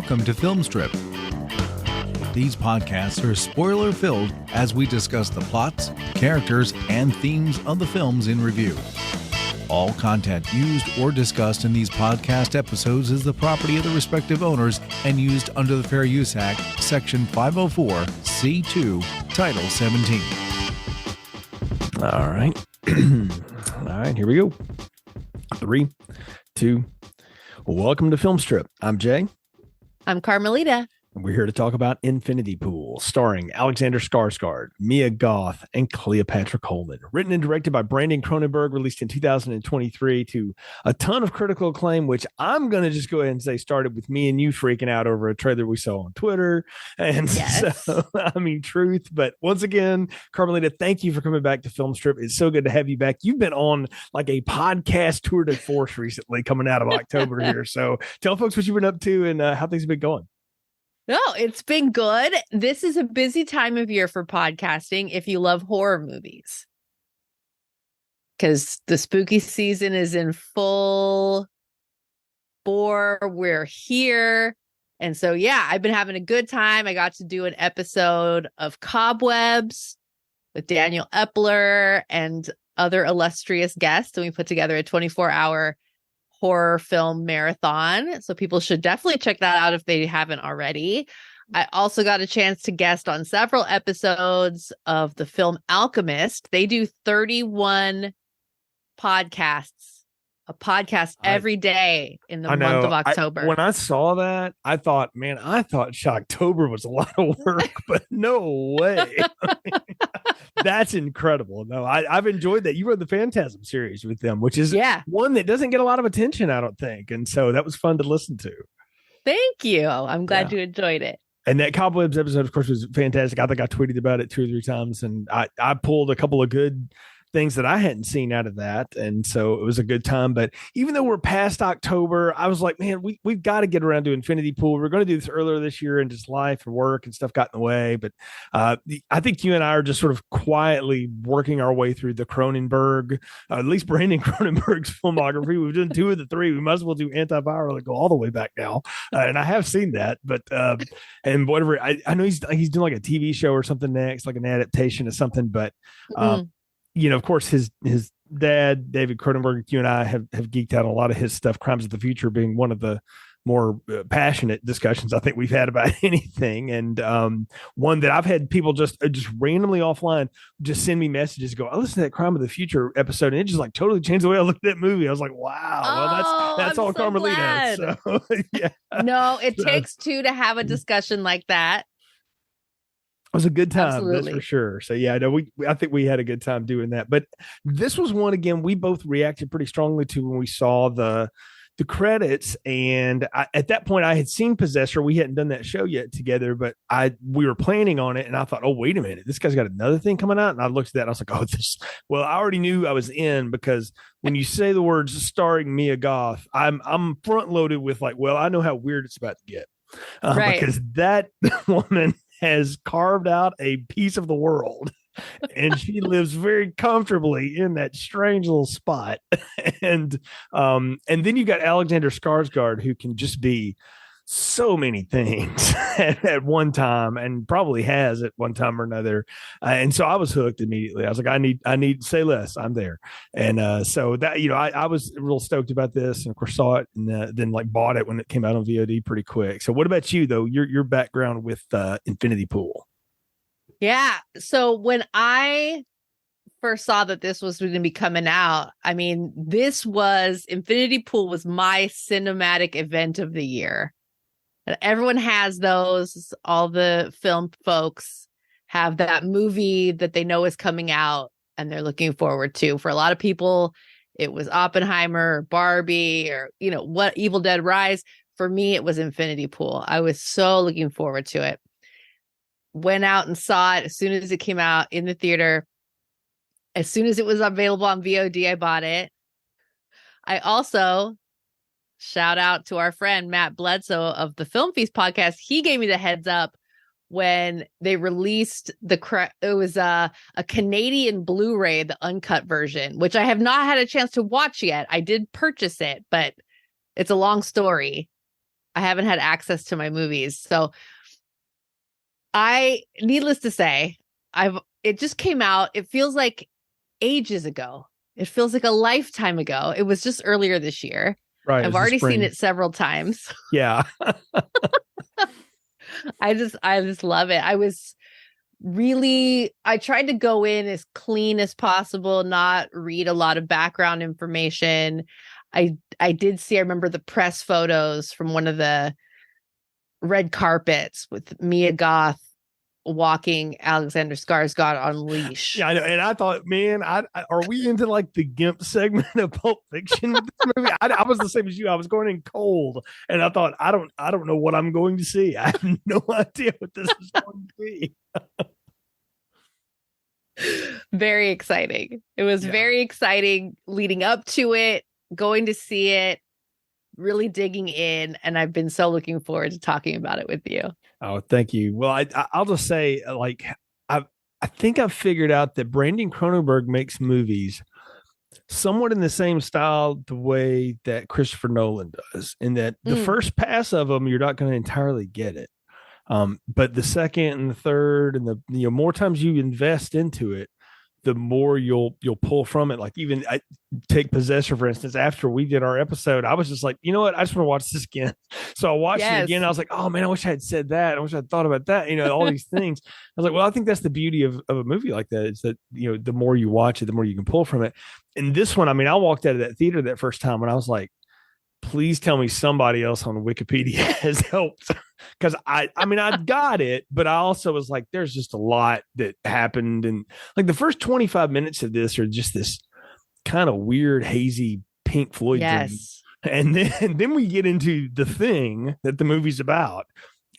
Welcome to Film Strip. These podcasts are spoiler-filled as we discuss the plots, characters, and themes of the films in review. All content used or discussed in these podcast episodes is the property of the respective owners and used under the Fair Use Act, Section 504, C2, Title 17. All right. All right, here we go. 3, 2, welcome to Film Strip. I'm Jay. I'm Carmelita. And we're here to talk about Infinity Pool, starring Alexander Skarsgård, Mia Goth, and Cleopatra Coleman. Written and directed by Brandon Cronenberg, released in 2023 to a ton of critical acclaim, which I'm going to just go ahead and say started with me and you freaking out over a trailer we saw on Twitter. And yes. So, I mean, truth. But once again, Carmelita, thank you for coming back to Film Strip. It's so good to have you back. You've been on like a podcast tour de force recently coming out of October here. So tell folks what you've been up to and how things have been going. No, it's been good. This is a busy time of year for podcasting if you love horror movies. Because the spooky season is in full bore. We're here. And so, yeah, I've been having a good time. I got to do an episode of Cobwebs with Daniel Epler and other illustrious guests. And we put together a 24-hour horror film marathon. So people should definitely check that out if they haven't already. I also got a chance to guest on several episodes of the film Alchemist. They do 31 podcasts, a podcast every day in the month of October. When I saw that, I thought Shocktober was a lot of work, but no way. That's incredible. No, I've enjoyed that. You wrote the Phantasm series with them, which is one that doesn't get a lot of attention, I don't think. And so that was fun to listen to. Thank you. I'm glad you enjoyed it. And that Cobwebs episode, of course, was fantastic. I think I tweeted about it 2 or 3 times, and I pulled a couple of good things that I hadn't seen out of that. And so it was a good time. But even though we're past October, I was like, man, we've got to get around to Infinity Pool. We're going to do this earlier this year, and just life and work and stuff got in the way. But I think you and I are just sort of quietly working our way through the Cronenberg, at least Brandon Cronenberg's filmography. We've done 2 of the 3. We might as well do Antiviral and go all the way back now. And I have seen that, but and whatever, I know he's doing like a TV show or something next, like an adaptation of something, but you know, of course, his dad, David Cronenberg, you and I have geeked out on a lot of his stuff, Crimes of the Future being one of the more passionate discussions I think we've had about anything. And one that I've had people just randomly offline just send me messages, go, I listened to that Crime of the Future episode, and it just like totally changed the way I looked at that movie. I was like, wow, well, that's all Carmelita. So, yeah. No, it takes 2 to have a discussion like that. It was a good time, Absolutely. That's for sure. So yeah, no, I think we had a good time doing that. But this was one, again, we both reacted pretty strongly to when we saw the credits. And at that point, I had seen Possessor. We hadn't done that show yet together, but we were planning on it. And I thought, oh, wait a minute, this guy's got another thing coming out. And I looked at that and I was like, well, I already knew I was in, because when you say the words starring Mia Goth, I'm front loaded with like, well, I know how weird it's about to get. Right. Because that woman has carved out a piece of the world, and she lives very comfortably in that strange little spot. And then you got Alexander Skarsgård, who can just be so many things at one time, and probably has at one time or another. And so I was hooked immediately. I was like, I need say less. I'm there. And so that, you know, I was real stoked about this, and of course saw it, and then like bought it when it came out on VOD pretty quick. So what about you though? Your background with Infinity Pool? Yeah. So when I first saw that this was going to be coming out, I mean, Infinity Pool was my cinematic event of the year. And everyone has those. All the film folks have that movie that they know is coming out and they're looking forward to. For a lot of people, it was Oppenheimer or Barbie or, you know, what, Evil Dead Rise. For me, it was Infinity Pool. I was so looking forward to it. Went out and saw it as soon as it came out in the theater. As soon as it was available on VOD, I bought it. I also, shout out to our friend Matt Bledsoe of the Film Feast podcast. He gave me the heads up when they released it was a Canadian Blu-ray, the uncut version, which I have not had a chance to watch yet. I did purchase it, but it's a long story. I haven't had access to my movies. So needless to say, it just came out. It feels like ages ago. It feels like a lifetime ago. It was just earlier this year. Right. I've already seen it several times. Yeah. I just love it. I tried to go in as clean as possible, not read a lot of background information. I remember the press photos from one of the red carpets with Mia Goth walking Alexander Skarsgård on leash. Yeah, I know. And I thought, man, are we into like the GIMP segment of Pulp Fiction with this movie? I was the same as you. I was going in cold, and I thought, I don't know what I'm going to see. I have no idea what this is going to be. Very exciting. It was very exciting leading up to it, going to see it, really digging in, and I've been so looking forward to talking about it with you. Oh, thank you. Well, I'll just say, like, I think I've figured out that Brandon Cronenberg makes movies somewhat in the same style the way that Christopher Nolan does, in that the first pass of them, you're not going to entirely get it. But the second and the third and the more times you invest into it, the more you'll pull from it. Like, even I take Possessor, for instance. After we did our episode, I was just like, you know what? I just want to watch this again. So I watched it again. I was like, oh man, I wish I had said that. I wish I'd thought about that. All these things. I was like, well, I think that's the beauty of a movie like that, is that, the more you watch it, the more you can pull from it. And this one, I mean, I walked out of that theater that first time and I was like, please tell me somebody else on Wikipedia has helped. Because I got it, but I also was like, there's just a lot that happened. And like the first 25 minutes of this are just this kind of weird, hazy Pink Floyd thing. And then we get into the thing that the movie's about.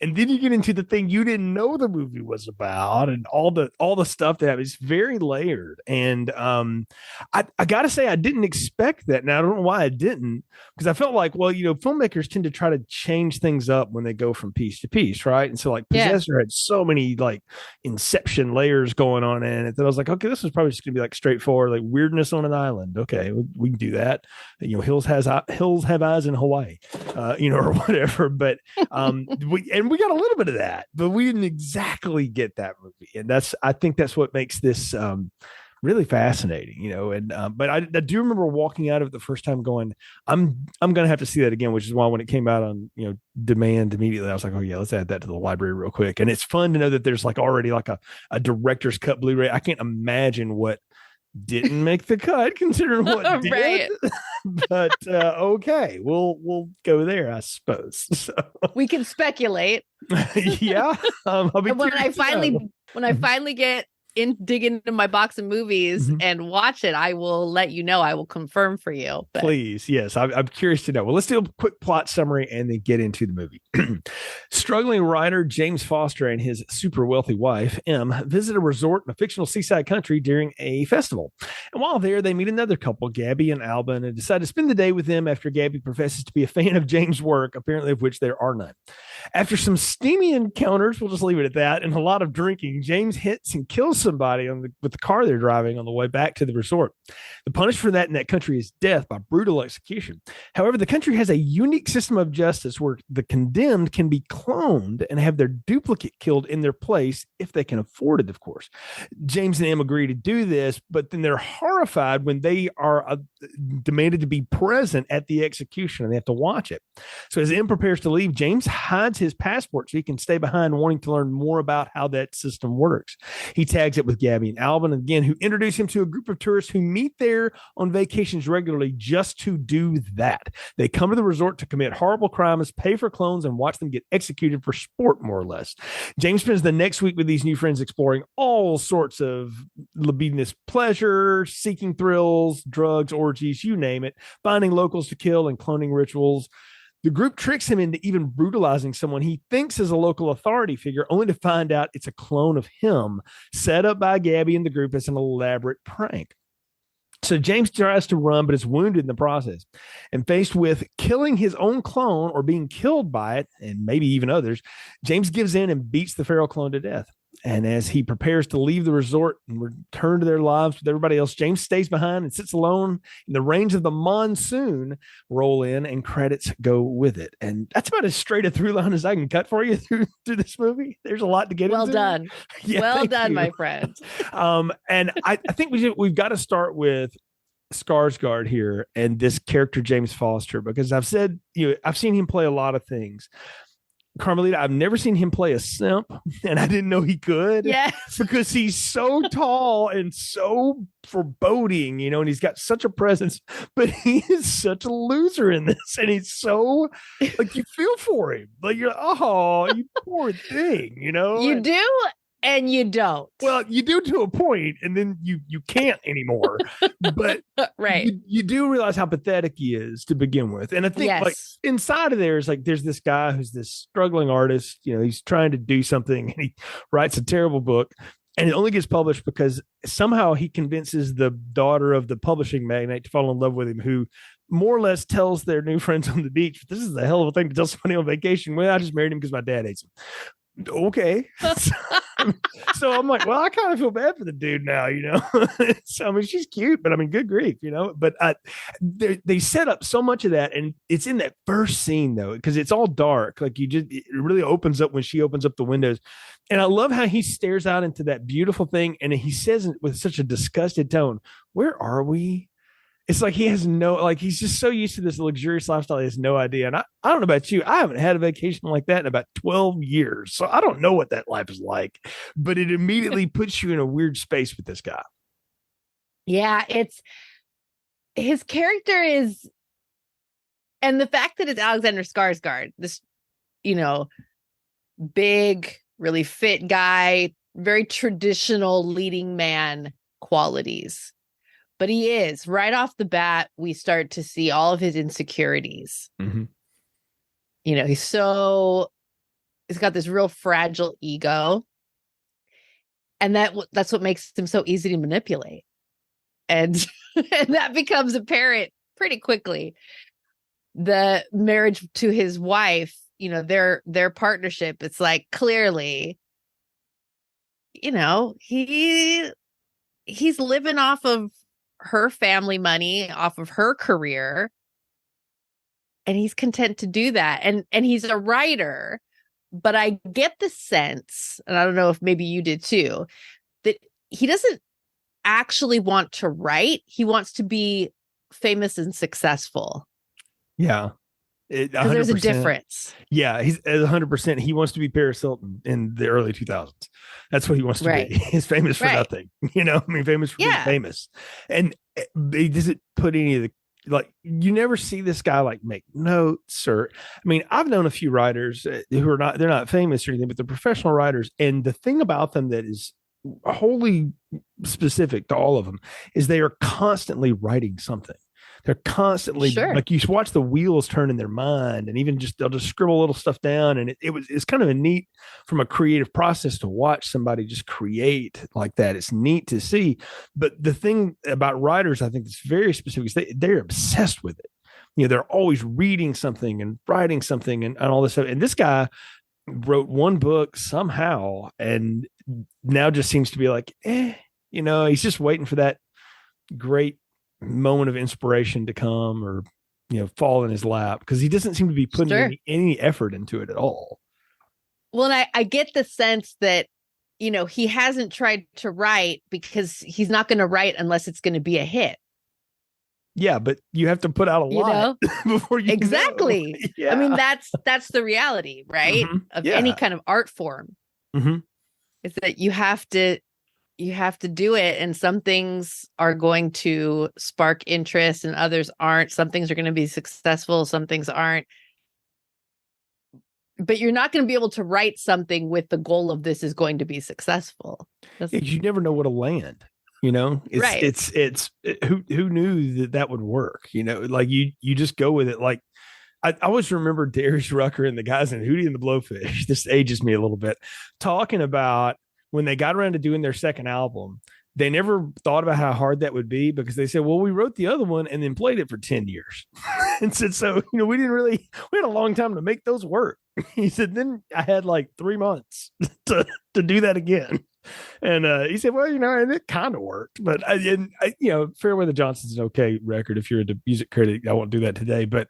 And then you get into the thing you didn't know the movie was about, and all the stuff that is very layered. And I got to say, I didn't expect that. Now, I don't know why I didn't, because I felt like, well, filmmakers tend to try to change things up when they go from piece to piece, right? And so, like, Possessor had so many like Inception layers going on in it that I was like, okay, this is probably just gonna be like straightforward, like weirdness on an island. Okay, we can do that. Hills have eyes in Hawaii, or whatever. But we got a little bit of that, but we didn't exactly get that movie. And I think that's what makes this really fascinating, but I do remember walking out of it the first time going, I'm going to have to see that again, which is why when it came out on, demand immediately, I was like, oh yeah, let's add that to the library real quick. And it's fun to know that there's like already like a director's cut Blu-ray. I can't imagine what didn't make the cut considering what did. Right. But okay, we'll go there, I suppose. So. We can speculate. Yeah. When I finally dig into my box of movies and watch it, I will let you know. I will confirm for you. But. Please. Yes. I'm curious to know. Well, let's do a quick plot summary and then get into the movie. Struggling writer James Foster and his super wealthy wife, Em, visit a resort in a fictional seaside country during a festival. And while there, they meet another couple, Gabby and Alban, and decide to spend the day with them after Gabby professes to be a fan of James' work, apparently of which there are none. After some steamy encounters, we'll just leave it at that, and a lot of drinking, James hits and kills somebody with the car they're driving on the way back to the resort. The punishment for that in that country is death by brutal execution. However, the country has a unique system of justice where the condemned can be cloned and have their duplicate killed in their place if they can afford it, of course. James and Em agree to do this, but then they're horrified when they are demanded to be present at the execution and they have to watch it. So as Em prepares to leave, James hides his passport so he can stay behind, wanting to learn more about how that system works. He tags it with Gabby and Alban again, who introduce him to a group of tourists who meet there on vacations regularly just to do that. They come to the resort to commit horrible crimes, pay for clones, and watch them get executed for sport, more or less. James spends the next week with these new friends exploring all sorts of libidinous pleasure, seeking thrills, drugs, orgies, you name it, finding locals to kill and cloning rituals. The group tricks him into even brutalizing someone he thinks is a local authority figure, only to find out it's a clone of him, set up by Gabby and the group as an elaborate prank. So James tries to run, but is wounded in the process. And faced with killing his own clone or being killed by it, and maybe even others, James gives in and beats the feral clone to death. And as he prepares to leave the resort and return to their lives with everybody else, James stays behind and sits alone. And the rains of the monsoon roll in and credits go with it. And that's about as straight a through line as I can cut for you through this movie. There's a lot to get Well into. done. Yeah, well thank done, you. my friend. And I think we've got to start with Skarsgård here and this character James Foster, because I've said, I've seen him play a lot of things. Carmelita, I've never seen him play a simp, and I didn't know he could. Yes. Because he's so tall and so foreboding, and he's got such a presence, but he is such a loser in this. And he's so, like, you feel for him. Like, you're, oh, you poor thing, You do and you don't. Well, you do to a point, and then you can't anymore. But right. You do realize how pathetic he is to begin with. And I think like inside of there is like there's this guy who's this struggling artist, he's trying to do something, and he writes a terrible book, and it only gets published because somehow he convinces the daughter of the publishing magnate to fall in love with him, who more or less tells their new friends on the beach, this is a hell of a thing to tell somebody on vacation. Well, I just married him because my dad hates him. Okay. So I'm like, well, I kind of feel bad for the dude now, So I mean, she's cute, but I mean, good grief, But they set up so much of that, and it's in that first scene though, because it's all dark. Like it really opens up when she opens up the windows, and I love how he stares out into that beautiful thing, and he says with such a disgusted tone, "Where are we?" It's like he has he's just so used to this luxurious lifestyle, he has no idea. And I don't know about you, I haven't had a vacation like that in about 12 years. So I don't know what that life is like, but it immediately puts you in a weird space with this guy. Yeah, his character is, and the fact that it's Alexander Skarsgård, this, big, really fit guy, very traditional leading man qualities. But he is, right off the bat, we start to see all of his insecurities. Mm-hmm. He's got this real fragile ego. And that's what makes him so easy to manipulate. And, and that becomes apparent pretty quickly. The marriage to his wife, their partnership, it's like clearly, he's living off of her family money, off of her career, and he's content to do that. And he's a writer, but I get the sense, and I don't know if maybe you did too, that he doesn't actually want to write. He wants to be famous and successful. Yeah. There's a difference. Yeah, he's 100%. He wants to be Paris Hilton in the early 2000s. That's what he wants to be. He's famous for nothing. Famous for being famous. And he doesn't put any of the, you never see this guy make notes or, I've known a few writers who they're not famous or anything, but they're professional writers. And the thing about them that is wholly specific to all of them is they are constantly writing something. They're constantly you watch the wheels turn in their mind, and even they'll just scribble little stuff down. And it's kind of a neat from a creative process to watch somebody just create like that. It's neat to see. But the thing about writers, I think that's very specific, is they're obsessed with it. They're always reading something and writing something and all this stuff. And this guy wrote one book somehow, and now just seems to be like, he's just waiting for that great moment of inspiration to come or fall in his lap, because he doesn't seem to be putting any effort into it at all. Well, and I get the sense that he hasn't tried to write because he's not going to write unless it's going to be a hit. Yeah, but you have to put out a lot before you exactly. Yeah. That's the reality, right? Mm-hmm. Of any kind of art form. Mm-hmm. Is that you have to do it, and some things are going to spark interest and others aren't. Some things are going to be successful, some things aren't. But you're not going to be able to write something with the goal of this is going to be succful. You never know what'll land. It's who knew that would work? You just go with it. Like I always remember Darius Rucker and the guys in Hootie and the Blowfish. This ages me a little bit, talking about when they got around to doing their second album, they never thought about how hard that would be, because they said, well, we wrote the other one and then played it for 10 years. And said, so, we had a long time to make those work. He said, then I had like 3 months to do that again. And he said, well, and it kind of worked, but Fairweather Johnson's an okay record. If you're a music critic, I won't do that today, but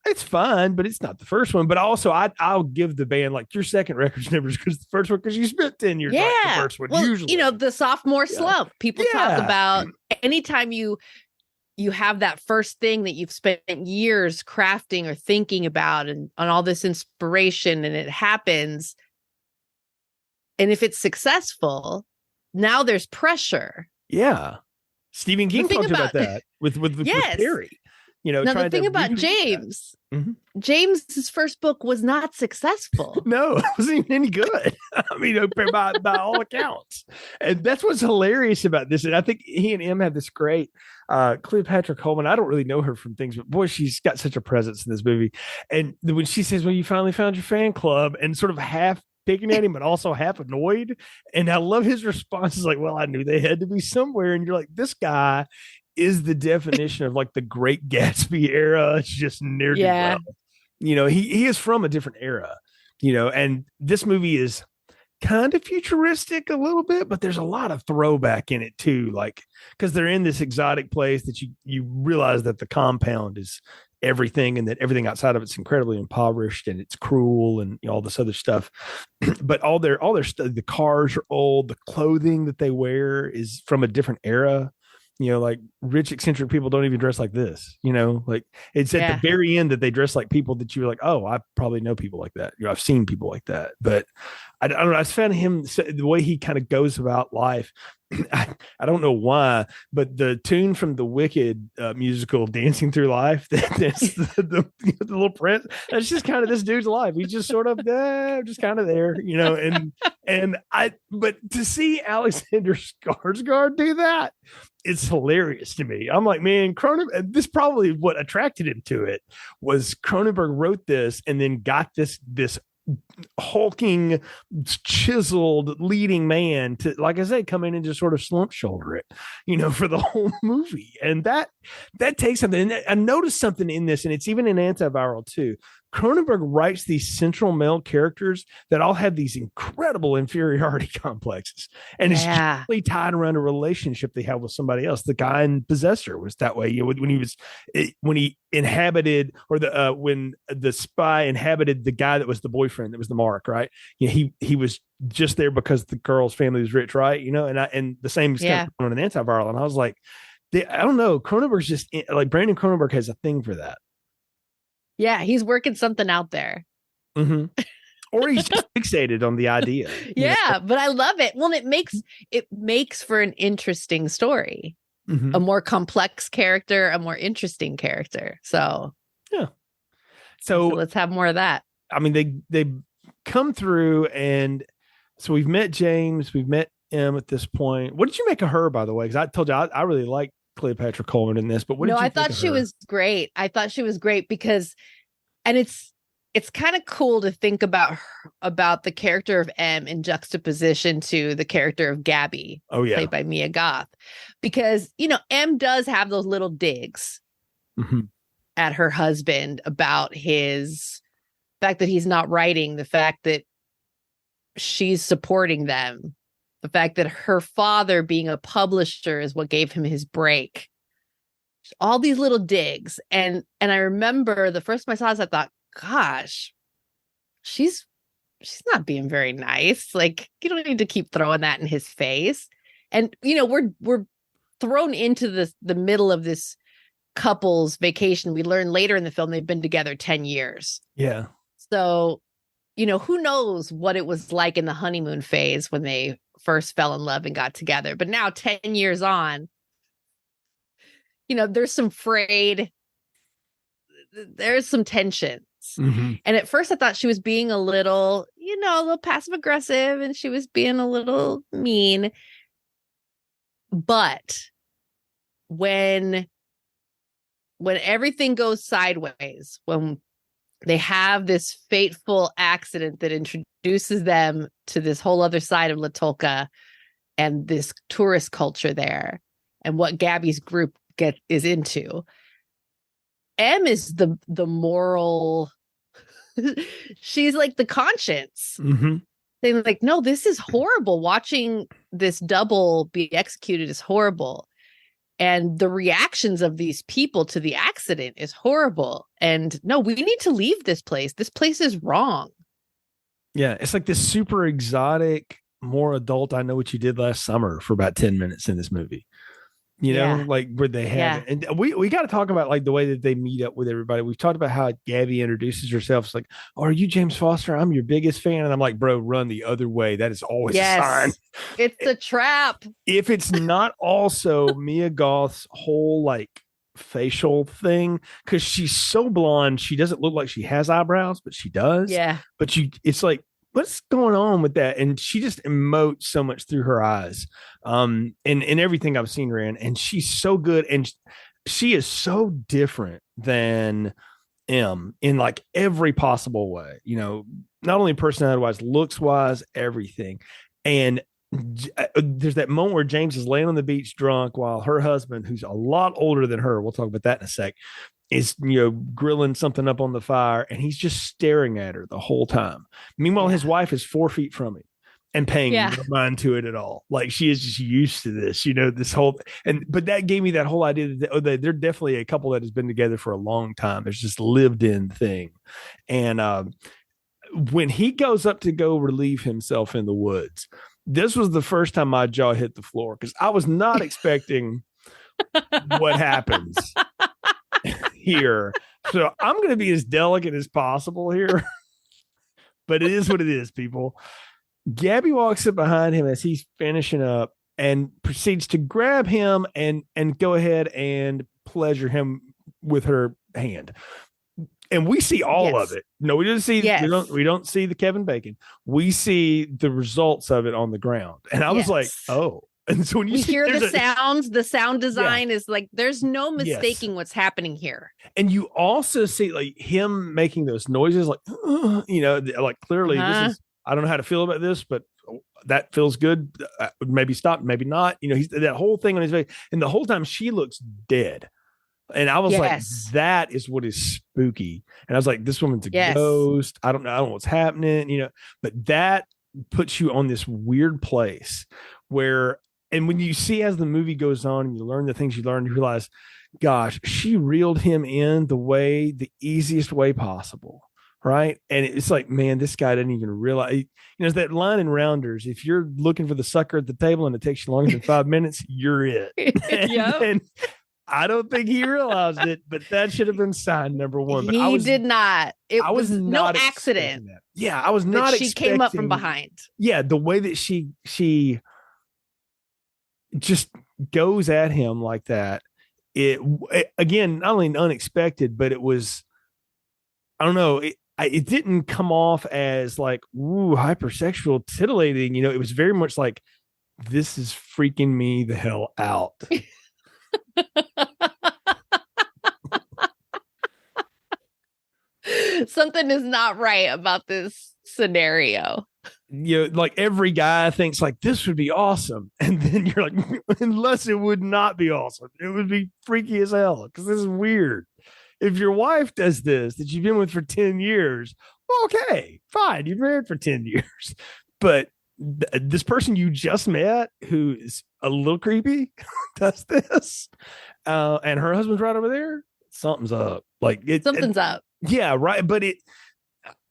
it's fine, but it's not the first one. But also I'll give the band like your second record's never as good as the first one, because you spent 10 years like the first one. Well, usually, the sophomore slump. People talk about anytime you have that first thing that you've spent years crafting or thinking about and on all this inspiration, and it happens. And if it's successful, now there's pressure. Yeah. Stephen King talked about that with Carrie. Now the thing about James, James's first book was not successful. No, it wasn't even any good. I mean, by all accounts. And that's what's hilarious about this. And I think he and Em have this great Cleopatra Coleman. I don't really know her from things, but boy, she's got such a presence in this movie. And when she says, well, you finally found your fan club, and sort of half picking at him, but also half annoyed. And I love his response is like, well, I knew they had to be somewhere. And you're like, this guy is the definition of like the Great Gatsby era. It's just near well. He is from a different era, and this movie is kind of futuristic a little bit, but there's a lot of throwback in it too. Like, because they're in this exotic place that you realize that the compound is everything, and that everything outside of it's incredibly impoverished and it's cruel and all this other stuff. But all their the cars are old, the clothing that they wear is from a different era. Like rich eccentric people don't even dress like this. Like it's at the very end that they dress like people that you're like, oh, I probably know people like that. I've seen people like that. But I don't know. I just found him, the way he kind of goes about life. I don't know why, but the tune from the Wicked musical "Dancing Through Life," that's the little prince. That's just kind of this dude's life. He's just sort of just kind of there, But to see Alexander Skarsgård do that, it's hilarious to me. I'm like, man, Cronenberg. This probably what attracted him to it was Cronenberg wrote this and then got this hulking, chiseled leading man to, like I said, come in and just sort of slump shoulder it, for the whole movie. And that takes something. And I noticed something in this, and it's even in Antiviral too. Cronenberg writes these central male characters that all have these incredible inferiority complexes, and it's generally tied around a relationship they have with somebody else. The guy in Possessor was that way. When he inhabited, or when the spy inhabited the guy that was the boyfriend, that was the Mark, right? He was just there because the girl's family was rich, right? And the same stuff on an Antiviral. And I was like, I don't know. Cronenberg's just like, Brandon Cronenberg has a thing for that. Yeah, he's working something out there. Mm-hmm. Or he's just fixated on the idea. Yeah, but I love it. Well, it makes for an interesting story, a more complex character, a more interesting character. So yeah. So let's have more of that. I mean, they come through, and so we've met James, we've met Em at this point. What did you make of her, by the way? Because I told you I really like Cleopatra Coleman in this, but what did you think? I thought she was great. I thought she was great because, and it's kind of cool to think about the character of Em in juxtaposition to the character of Gabby, played by Mia Goth, because Em does have those little digs at her husband about his fact that he's not writing, the fact that she's supporting them, the fact that her father being a publisher is what gave him his break. All these little digs. And I remember the first time I saw this, I thought, gosh, she's not being very nice. Like, you don't need to keep throwing that in his face. And, we're thrown into the middle of this couple's vacation. We learn later in the film they've been together 10 years. Yeah. So, who knows what it was like in the honeymoon phase when they first fell in love and got together. But now 10 years on, there's some frayed, there's some tensions. And at first I thought she was being a little passive aggressive, and she was being a little mean. But when everything goes sideways, when they have this fateful accident that introduces them to this whole other side of Latolka and this tourist culture there, and what Gabby's group is into. Em is the moral she's like the conscience. Mm-hmm. They're like, no, this is horrible. Watching this double be executed is horrible. And the reactions of these people to the accident is horrible. And no, we need to leave this place. This place is wrong. Yeah, it's like this super exotic, more adult. I Know What You Did Last Summer for about 10 minutes in this movie. You know, Yeah. like where they have it. And we got to talk about like the way that they meet up with everybody. We've talked about how Gabby introduces herself. It's like, oh, are you James Foster? I'm your biggest fan. And I'm like, bro, run the other way. That is always a sign. It's a trap. If it's not also Mia Goth's whole like facial thing, because she's so blonde, she doesn't look like she has eyebrows, but she does. Yeah. But it's like, what's going on with that? And she just emotes so much through her eyes. In everything I've seen her in, and she's so good, and she is so different than M in like every possible way. You know, not only personality wise, looks wise, everything. And there's that moment where James is laying on the beach drunk while her husband, who's a lot older than her, we'll talk about that in a sec, is, you know, grilling something up on the fire, and he's just staring at her the whole time. Meanwhile, his wife is 4 feet from him and paying no mind to it at all. Like, she is just used to this, you know, this whole, but that gave me that whole idea that they're definitely a couple that has been together for a long time. There's this lived in thing. And when he goes up to go relieve himself in the woods, this was the first time my jaw hit the floor, because I was not expecting what happens here. So I'm going to be as delicate as possible here, but it is what it is, people. Gabby walks up behind him as he's finishing up and proceeds to grab him and go ahead and pleasure him with her hand. And we see all of it. No, we didn't see. We don't see the Kevin Bacon. We see the results of it on the ground. And I was like, oh. And so when you hear the sounds, the sound design is like, there's no mistaking what's happening here. And you also see like him making those noises, like, you know, like clearly this is, I don't know how to feel about this, but that feels good. Maybe stop, maybe not. You know, he's that whole thing on his face. And the whole time she looks dead. And I was like, that is what is spooky. And I was like, this woman's a ghost. I don't know what's happening, you know, but that puts you on this weird place where, and when you see as the movie goes on and you learn the things you learn, you realize, gosh, she reeled him in the easiest way possible. Right. And it's like, man, this guy didn't even realize, you know, it's that line in Rounders. If you're looking for the sucker at the table and it takes you longer than 5 minutes, you're it. And I don't think he realized it, but that should have been sign number one. But he did not. It was no accident. That. Yeah, I was not. She came up from behind. Yeah, the way that she just goes at him like that. It again, not only unexpected, but it was. I don't know. It didn't come off as like hypersexual, titillating. You know, it was very much like, this is freaking me the hell out. Something is not right about this scenario. You know, like every guy thinks like this would be awesome, and then you're like, unless it would not be awesome, it would be freaky as hell, because this is weird. If your wife does this that you've been with for 10 years, well, okay, fine, you've been married for 10 years, but this person you just met, who is a little creepy, does this, and her husband's right over there, something's up. Like something's up. Yeah, right. But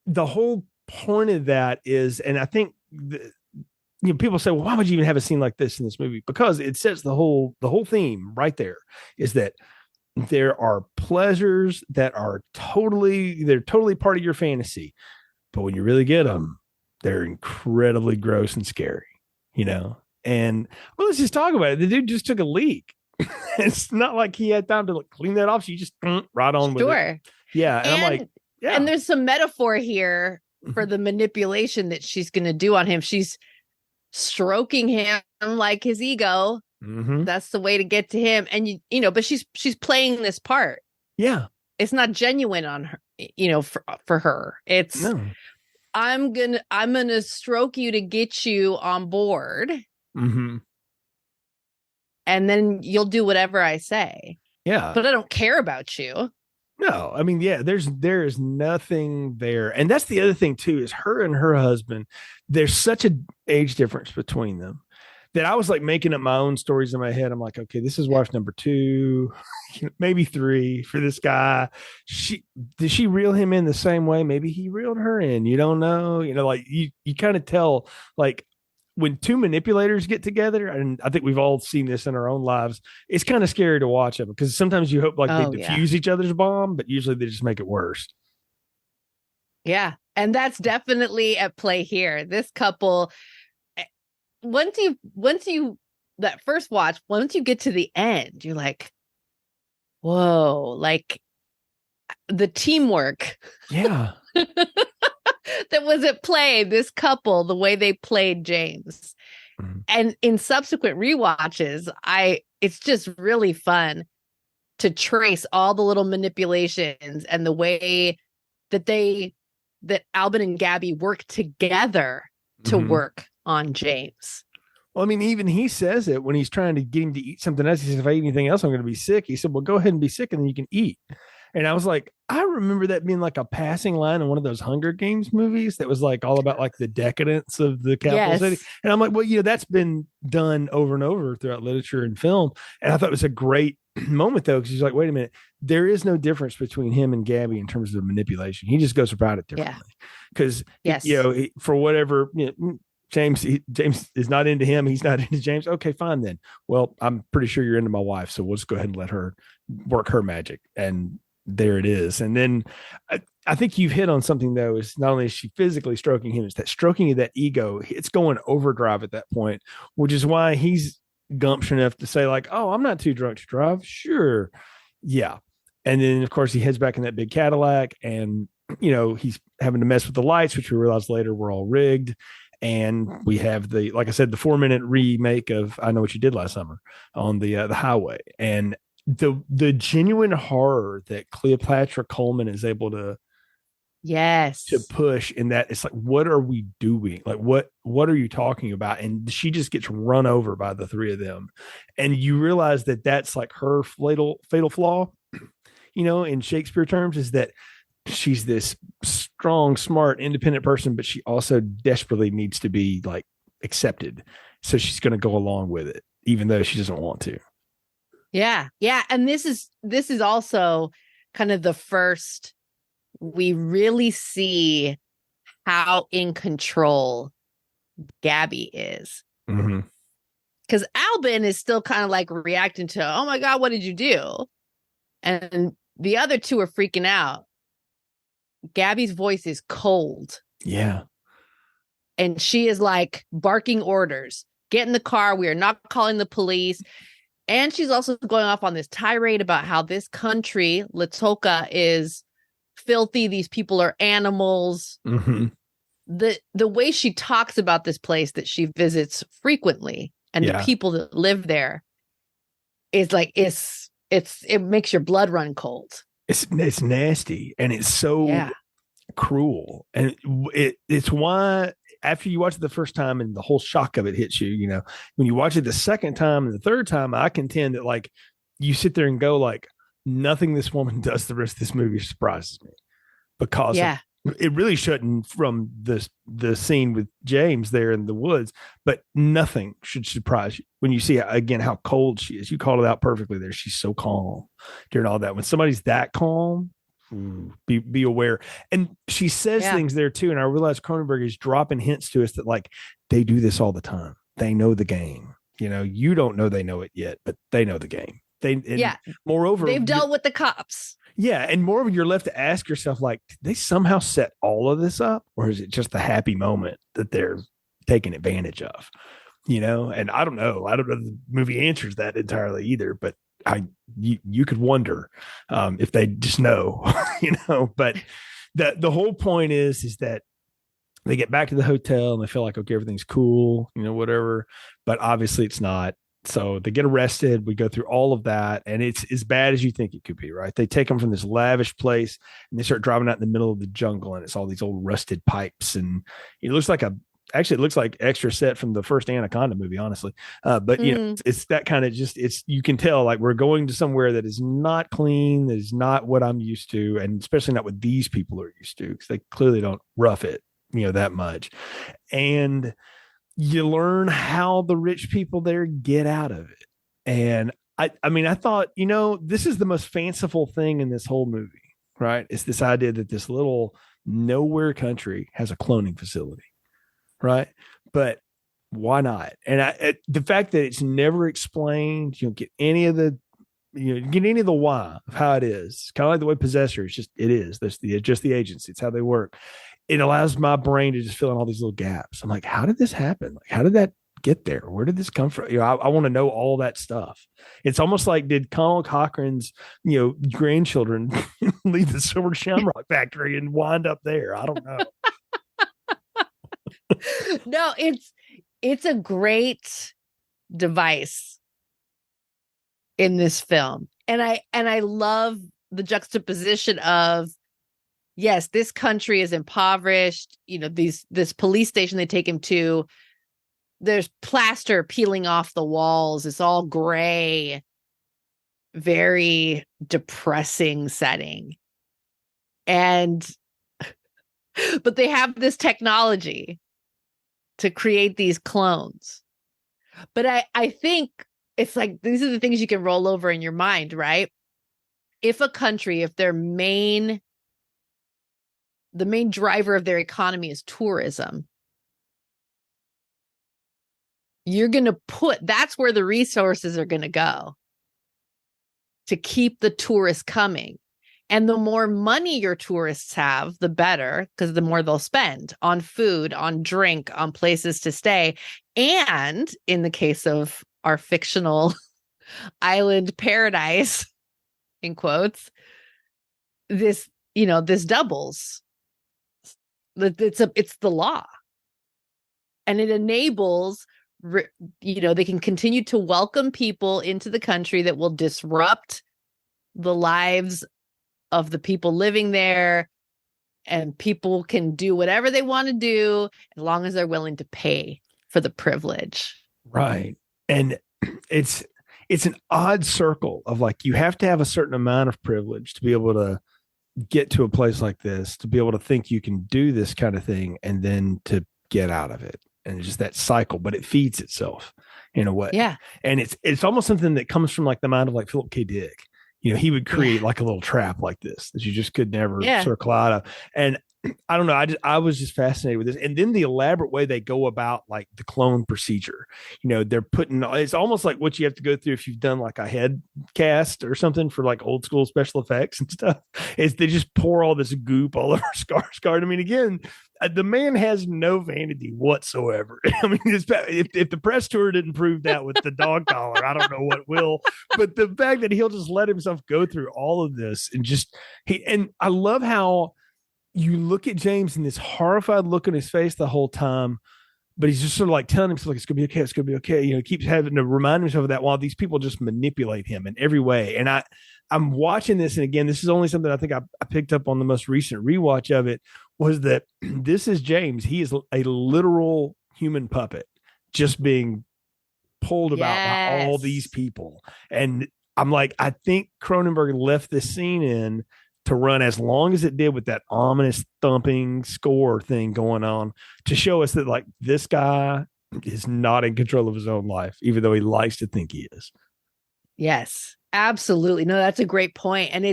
the whole point of that is, and I think people say, well, why would you even have a scene like this in this movie? Because it sets the whole theme right there, is that there are pleasures that are totally part of your fantasy, but when you really get them, they're incredibly gross and scary, you know? And well, let's just talk about it. The dude just took a leak. It's not like he had time to clean that off. She just right on with it. Yeah. And I'm like, yeah. And there's some metaphor here for the manipulation that she's going to do on him. She's stroking him like his ego. Mm-hmm. That's the way to get to him. And you know, but she's playing this part. Yeah. It's not genuine on her, you know, for her. It's I'm gonna stroke you to get you on board. Mm-hmm. And then you'll do whatever I say. Yeah. But I don't care about you. No, I mean, yeah, there is nothing there. And that's the other thing too, is her and her husband, there's such a age difference between them that I was like making up my own stories in my head. I'm like, okay, this is wife number 2, maybe 3 for this guy. Did she reel him in the same way? Maybe he reeled her in. You don't know. Like you kind of tell, like, when 2 manipulators get together, and I think we've all seen this in our own lives, it's kind of scary to watch them because sometimes you hope like they defuse each other's bomb, but usually they just make it worse. Yeah. And that's definitely at play here. This couple, once you that first watch, once you get to the end, you're like, whoa, like the teamwork. Yeah. That was at play, this couple, the way they played James. Mm-hmm. And in subsequent rewatches, it's just really fun to trace all the little manipulations and the way that Albin and Gabby work together to work on James. Well, I mean, even he says it when he's trying to get him to eat something else. He says, if I eat anything else, I'm going to be sick. He said, well, go ahead and be sick and then you can eat. And I was like, I remember that being like a passing line in one of those Hunger Games movies that was like all about like the decadence of the capital city. And I'm like, well, that's been done over and over throughout literature and film. And I thought it was a great moment though, because he's like, wait a minute, there is no difference between him and Gabby in terms of manipulation. He just goes about it differently. Because, for whatever, James is not into him. He's not into James. Okay, fine then. Well, I'm pretty sure you're into my wife. So we'll just go ahead and let her work her magic. And there it is. And then I think you've hit on something though, is not only is she physically stroking him, it's that stroking of that ego. It's going overdrive at that point, which is why he's gumption enough to say like, oh, I'm not too drunk to drive. Sure. Yeah. And then of course he heads back in that big Cadillac and, he's having to mess with the lights, which we realized later were all rigged. And we have like I said, the 4-minute remake of I Know What You Did Last Summer on the highway. And the genuine horror that Cleopatra Coleman is able to push in that, it's like, what are we doing? Like, what are you talking about? And she just gets run over by the 3 of them. And you realize that that's like her fatal flaw, in Shakespeare terms, is that she's this strong, smart, independent person, but she also desperately needs to be like accepted. So she's going to go along with it, even though she doesn't want to. Yeah. Yeah. And this is also kind of the first we really see how in control Gabby is. Because Albin is still kind of like reacting to, oh my God, what did you do? And the other 2 are freaking out. Gabby's voice is cold. Yeah. And she is like barking orders. Get in the car. We are not calling the police. And she's also going off on this tirade about how this country, Latoka, is filthy. These people are animals. The way she talks about this place that she visits frequently and the people that live there is like, it makes your blood run cold. It's nasty and it's so cruel. And it's why after you watch it the first time and the whole shock of it hits you, when you watch it the second time and the third time, I contend that like you sit there and go like, nothing this woman does the rest of this movie surprises me, because it really shouldn't, from the scene with James there in the woods, but nothing should surprise you when you see again how cold she is. You called it out perfectly there. She's so calm during all that. When somebody's that calm, be aware. And she says things there too. And I realize Cronenberg is dropping hints to us that like they do this all the time. They know the game. You don't know they know it yet, but they know the game. Moreover, they've dealt with the cops. Yeah. And moreover, you're left to ask yourself, like, did they somehow set all of this up? Or is it just the happy moment that they're taking advantage of? And I don't know. I don't know if the movie answers that entirely either, but you could wonder if they just know, but the whole point is that they get back to the hotel and they feel like, okay, everything's cool, whatever, but obviously it's not. So they get arrested. We go through all of that, and it's as bad as you think it could be, right? They take them from this lavish place and they start driving out in the middle of the jungle, and it's all these old rusted pipes, and it looks like a actually, it looks like extra set from the first Anaconda movie, honestly. But you know, it's that kind of you can tell like we're going to somewhere that is not clean, that is not what I'm used to, and especially not what these people are used to, because they clearly don't rough it, that much. And you learn how the rich people there get out of it. And I mean, I thought, this is the most fanciful thing in this whole movie, right? It's this idea that this little nowhere country has a cloning facility, right? But why not? And the fact that it's never explained, you don't get any of the why of how it is. It's kind of like the way Possessor is it is. That's just the agency. It's how they work. It allows my brain to just fill in all these little gaps. I'm like, how did this happen? Like, how did that get there? Where did this come from? I want to know all that stuff. It's almost like, did Colonel Cochran's, grandchildren leave the Silver Shamrock factory and wind up there? I don't know. No, it's a great device in this film. And I love the juxtaposition of, yes, this country is impoverished. This police station they take him to, there's plaster peeling off the walls. It's all gray, very depressing setting. But they have this technology to create these clones. But I think it's like, these are the things you can roll over in your mind, right? If a country, if the main driver of their economy is tourism, you're going to that's where the resources are going to go to keep the tourists coming. And the more money your tourists have, the better, because the more they'll spend on food, on drink, on places to stay. And in the case of our fictional island paradise, in quotes, this doubles. It's the law. And it enables, they can continue to welcome people into the country that will disrupt the lives of the people living there, and people can do whatever they want to do as long as they're willing to pay for the privilege. Right. And it's an odd circle of like, you have to have a certain amount of privilege to be able to get to a place like this, to be able to think you can do this kind of thing, and then to get out of it. And it's just that cycle, but it feeds itself in a way. Yeah. And it's almost something that comes from like the mind of like Philip K. Dick. He would create like a little trap like this that you just could never circle out of. And I don't know. I was just fascinated with this. And then the elaborate way they go about like the clone procedure, they're it's almost like what you have to go through if you've done like a head cast or something for like old school special effects and stuff, is they just pour all this goop all over Skarsgård. I mean, again, the man has no vanity whatsoever. I mean, if the press tour didn't prove that with the dog collar, I don't know what will. But the fact that he'll just let himself go through all of this and I love how you look at James and this horrified look on his face the whole time, but he's just sort of like telling himself, like, it's going to be okay. It's going to be okay. He keeps having to remind himself of that while these people just manipulate him in every way. And I'm watching this. And again, this is only something I think I picked up on the most recent rewatch of it, was that this is James. He is a literal human puppet just being pulled about by all these people. And I'm like, I think Cronenberg left this scene in to run as long as it did with that ominous thumping score thing going on, to show us that like this guy is not in control of his own life, even though he likes to think he is. Yes, absolutely. No, that's a great point. And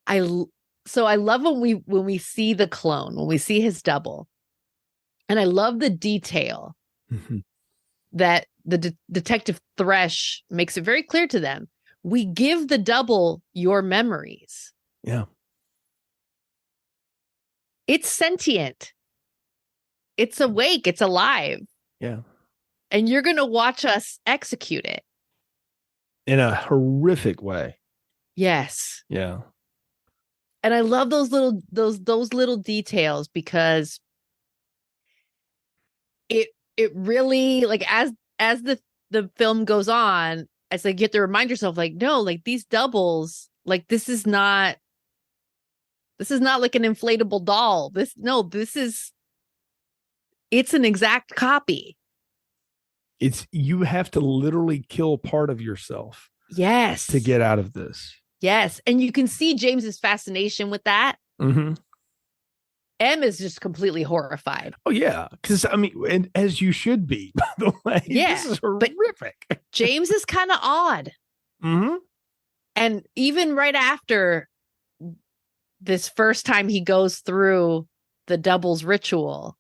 I love when we see the clone, when we see his double, and I love the detail that the Detective Thresh makes it very clear to them. We give the double your memories. Yeah. It's sentient. It's awake. It's alive. Yeah. And you're going to watch us execute it. In a horrific way. Yes. Yeah. And I love those little details, because it really, like, as the film goes on, it's like you have to remind yourself, like, no, like these doubles, like this is not like an inflatable doll. This is It's an exact copy. You have to literally kill part of yourself Yes. to get out of this. Yes. And you can see James's fascination with that. Mm-hmm. M is just completely horrified. Oh, yeah. Because, I mean, and as you should be, by the way. Yeah, this is horrific. James is kind of odd. Mm-hmm. And even right after this first time he goes through the doubles ritual,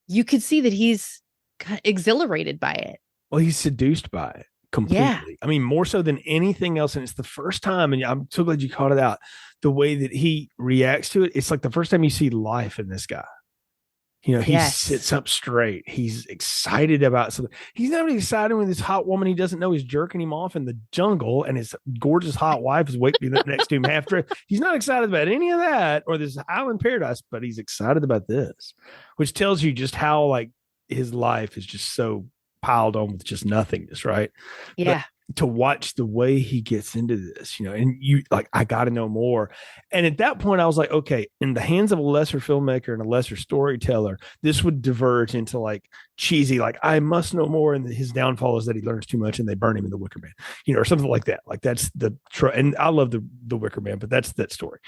you could see that he's exhilarated by it. Well, he's seduced by it completely. Yeah. I mean, more so than anything else. And it's the first time, and I'm so glad you caught it out, the way that he reacts to it. It's like the first time you see life in this guy. You know, he sits up straight. He's excited about something. He's not really excited when this hot woman he doesn't know is jerking him off in the jungle and his gorgeous hot wife is waiting next to him half dressed. He's not excited about any of that or this island paradise, but he's excited about this, which tells you just how like his life is just so piled on with just nothingness, right? Yeah. But to watch the way he gets into this, you know, and you like, I got to know more. And at that point, I was like, okay, in the hands of a lesser filmmaker and a lesser storyteller, this would diverge into like cheesy, like I must know more. And his downfall is that he learns too much and they burn him in the Wicker Man, you know, or something like that. Like that's and I love the Wicker Man, but that's that story.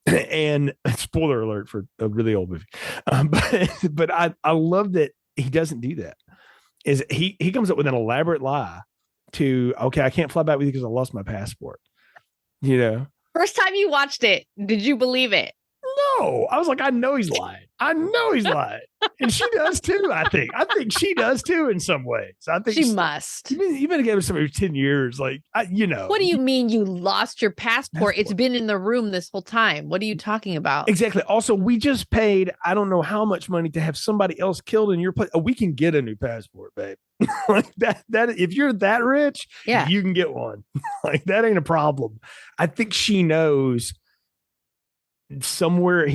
And spoiler alert for a really old movie. But I love that he doesn't do that. Is he comes up with an elaborate lie to, okay, I can't fly back with you because I lost my passport. You know, First time you watched it, did you believe it? no, I was like, I know he's lying. I know he's lying, and she does too. I think she does too in some ways. I think She must. You've been together with somebody for 10 years, like you know. What do you mean you lost your passport? It's been in the room this whole time. What are you talking about? Exactly. Also, we just paid I don't know how much money to have somebody else killed in your place. Oh, we can get a new passport, babe. Like that if you're that rich, Yeah. you can get one. Like that ain't a problem. I think she knows somewhere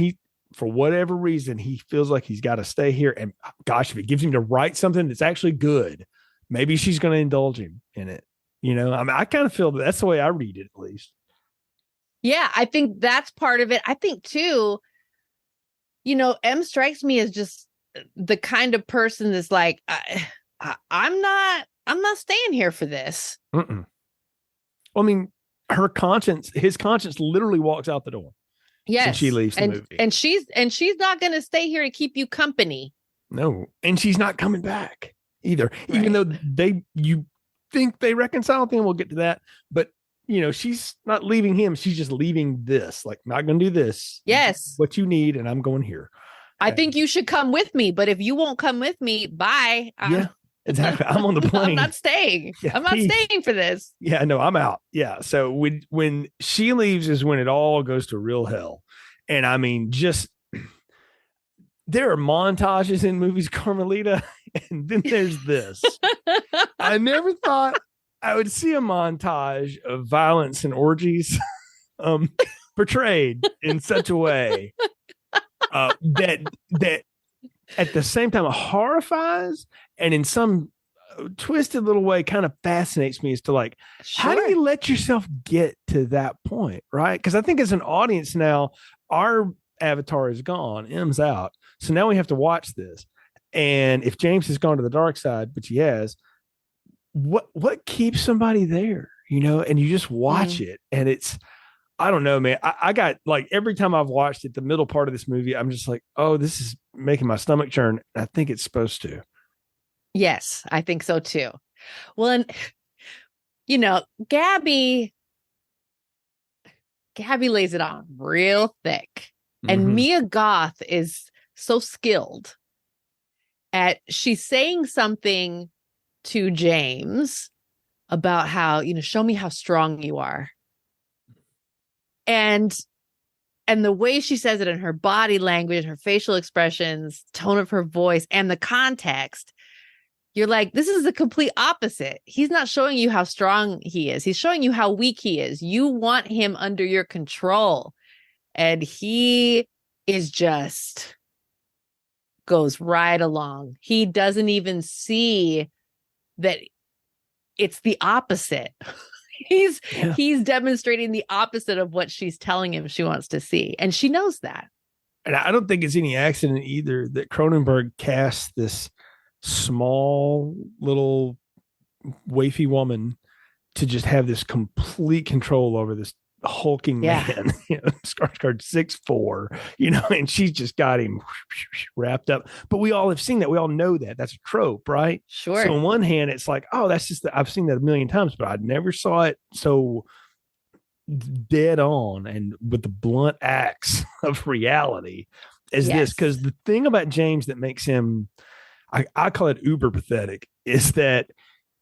for whatever reason, he feels like he's got to stay here. And gosh, if it gives him to write something that's actually good, maybe she's going to indulge him in it. You know, I mean, I kind of feel that's the way I read it, at least. Yeah, I think that's part of it. I think too, you know, M strikes me as just the kind of person that's like, I'm not staying here for this. Mm-mm. Well, I mean, his conscience literally walks out the door. Yes. And she leaves the movie. And she's not going to stay here to keep you company. No. And she's not coming back either. Right. Even though you think they reconcile, and we'll get to that. But, you know, she's not leaving him. She's just leaving this. Like, not going to do this. Yes. What you need, and I'm going here. I think you should come with me. But if you won't come with me, bye. Yeah, exactly. I'm on the plane. I'm not staying. Yeah, I'm not staying for this. Yeah, no, I'm out. Yeah. So when she leaves is when it all goes to real hell. And I mean, just there are montages in movies, Carmelita, and then there's this. I never thought I would see a montage of violence and orgies portrayed in such a way that at the same time horrifies and in some twisted little way kind of fascinates me as to like, how do you let yourself get to that point? Right. Because I think as an audience now, our avatar is gone, M's out. So now we have to watch this. And if James has gone to the dark side, which he has, what keeps somebody there, you know, and you just watch it and it's, I don't know, man. I got like every time I've watched it, the middle part of this movie, I'm just like, oh, this is making my stomach churn. I think it's supposed to. Yes, I think so too. Well, and you know, Gabby lays it on real thick. And Mia Goth is so skilled at she's saying something to James about how, you know, show me how strong you are. And the way she says it in her body language, her facial expressions, tone of her voice, and the context, you're like, this is the complete opposite. He's not showing you how strong he is. He's showing you how weak he is. You want him under your control. And he is just goes right along. He doesn't even see that it's the opposite. He's demonstrating the opposite of what she's telling him she wants to see. And she knows that. And I don't think it's any accident either that Cronenberg cast this small little wafy woman to just have this complete control over this hulking man. Skarsgård 6'4", and she's just got him wrapped up. But we all have seen that. We all know that. That's a trope, right? Sure. So on one hand, it's like, oh, that's just I've seen that a million times, but I never saw it so dead on and with the blunt axe of reality as this. Because the thing about James that makes him, I call it uber pathetic, is that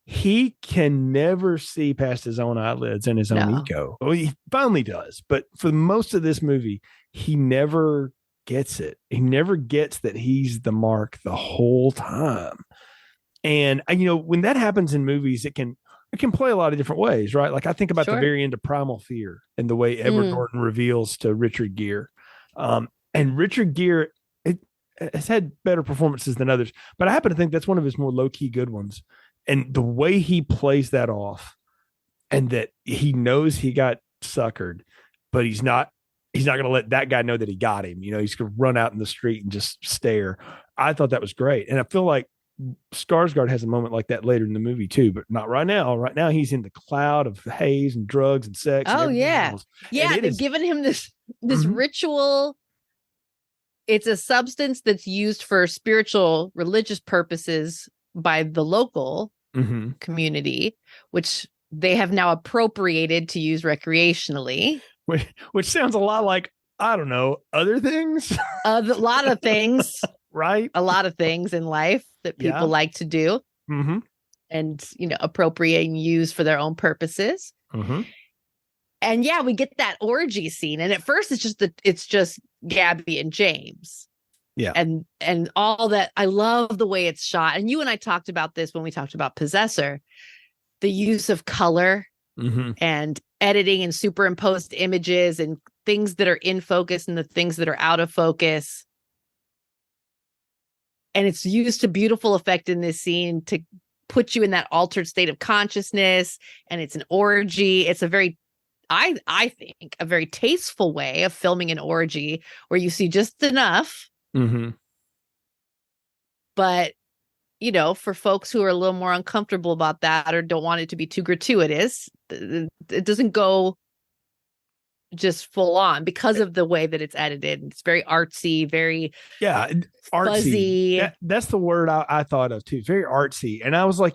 he can never see past his own eyelids and his own ego. Well, he finally does, but for most of this movie, he never gets it. He never gets that he's the mark the whole time. And when that happens in movies, it can play a lot of different ways, right? Like I think about the very end of Primal Fear and the way Edward Norton reveals to Richard Gere. And Richard Gere has had better performances than others, but I happen to think that's one of his more low-key good ones. And the way he plays that off, and that he knows he got suckered, but he's not going to let that guy know that he got him. He's going to run out in the street and just stare. I thought that was great. And I feel like Skarsgård has a moment like that later in the movie too, but not right now. Right now he's in the cloud of haze and drugs and sex. Oh, and yeah. else. Yeah. They've given him this ritual. It's a substance that's used for spiritual, religious purposes by the local community, which they have now appropriated to use recreationally. Which sounds a lot like, I don't know, other things. A lot of things. Right. A lot of things in life that people like to do. And, appropriate and use for their own purposes. And we get that orgy scene. And at first it's just Gabby and James. Yeah. And all that. I love the way it's shot. And you and I talked about this when we talked about Possessor, the use of color and editing and superimposed images and things that are in focus and the things that are out of focus. And it's used to beautiful effect in this scene to put you in that altered state of consciousness. And it's an orgy. It's a very, I think, a very tasteful way of filming an orgy where you see just enough. But, for folks who are a little more uncomfortable about that or don't want it to be too gratuitous, it doesn't go just full on because of the way that it's edited. It's very artsy, very artsy. Fuzzy. That's the word I thought of too. It's very artsy. And I was like,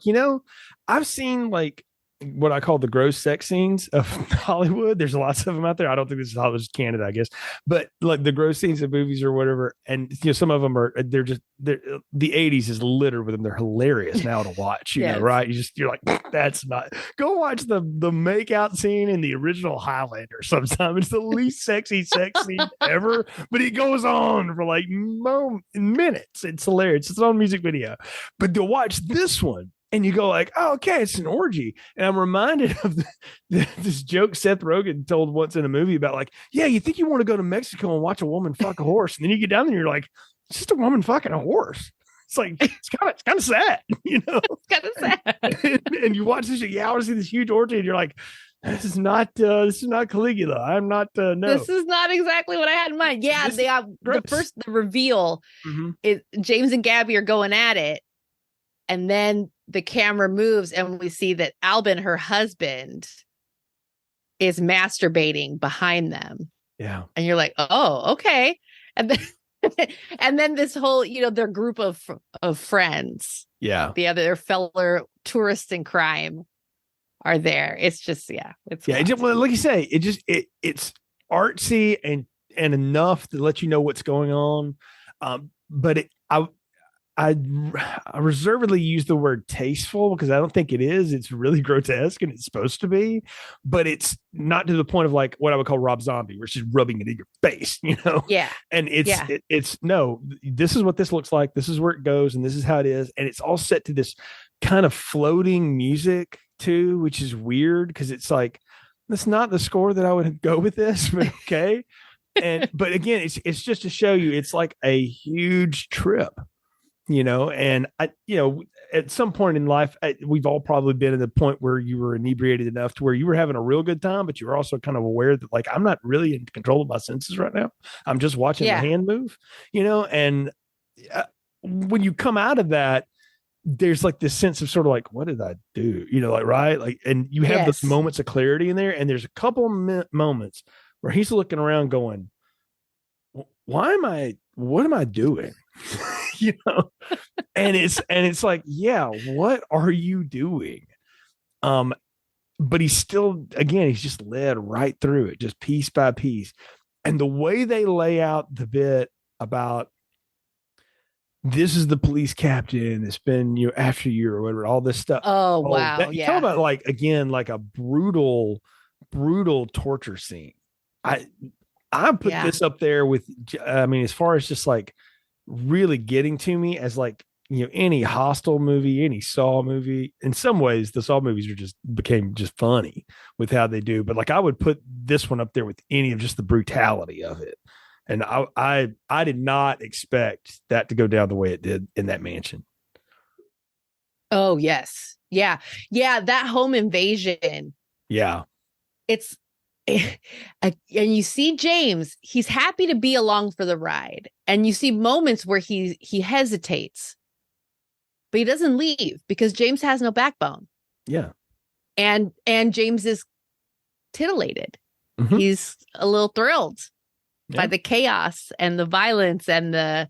I've seen like what I call the gross sex scenes of Hollywood. There's lots of them out there. I don't think this is Hollywood, Canada, I guess, but like the gross scenes of movies or whatever. And some of them they're the 80s is littered with them. They're hilarious now to watch, you know, right? You're like, that's not, go watch the make out scene in the original Highlander sometime. It's the least sexy sex scene ever, but it goes on for like minutes. It's hilarious. It's on music video, but to watch this one, and you go like, oh, okay, it's an orgy. And I'm reminded of this joke Seth Rogen told once in a movie about like, yeah, you think you want to go to Mexico and watch a woman fuck a horse. And then you get down there and you're like, it's just a woman fucking a horse. It's like, it's kind of sad, It's kind of sad. and you watch this, I want to see this huge orgy and you're like, this is not Caligula. I'm not, no. This is not exactly what I had in mind. Yeah, they have the reveal is James and Gabby are going at it. And then the camera moves and we see that Albin, her husband, is masturbating behind them. Yeah. And you're like, oh, okay. And then, and then this whole, their group of friends. Yeah. Their fellow tourists in crime are there. It's just, it's like you say, it's artsy and enough to let you know what's going on. But I reservedly use the word tasteful because I don't think it is. It's really grotesque and it's supposed to be, but it's not to the point of like what I would call Rob Zombie, where she's rubbing it in your face, Yeah. And it's no, this is what this looks like. This is where it goes. And this is how it is. And it's all set to this kind of floating music too, which is weird because it's like, that's not the score that I would go with this, but okay. But again, it's just to show you, it's like a huge trip. And at some point in life, we've all probably been at the point where you were inebriated enough to where you were having a real good time, but you were also kind of aware that like, I'm not really in control of my senses right now. I'm just watching the hand move, and when you come out of that, there's like this sense of sort of like, what did I do? Right. Like, and you have those moments of clarity in there. And there's a couple moments where he's looking around going, what am I doing? And it's like, yeah, what are you doing? But he's still, again, he's just led right through it, just piece by piece. And the way they lay out the bit about this is the police captain, it's been, after you or whatever, all this stuff. Oh wow. You talk about like, again, like a brutal torture scene. I put this up there with, as far as just like really getting to me as like, any Hostel movie, any Saw movie. In some ways, the Saw movies became just funny with how they do. But like, I would put this one up there with any of just the brutality of it. And I did not expect that to go down the way it did in that mansion. Oh, yes. Yeah. Yeah. That home invasion. Yeah. And you see James, he's happy to be along for the ride. And you see moments where he hesitates, but he doesn't leave because James has no backbone. Yeah. And James is titillated. Mm-hmm. He's a little thrilled by the chaos and the violence and the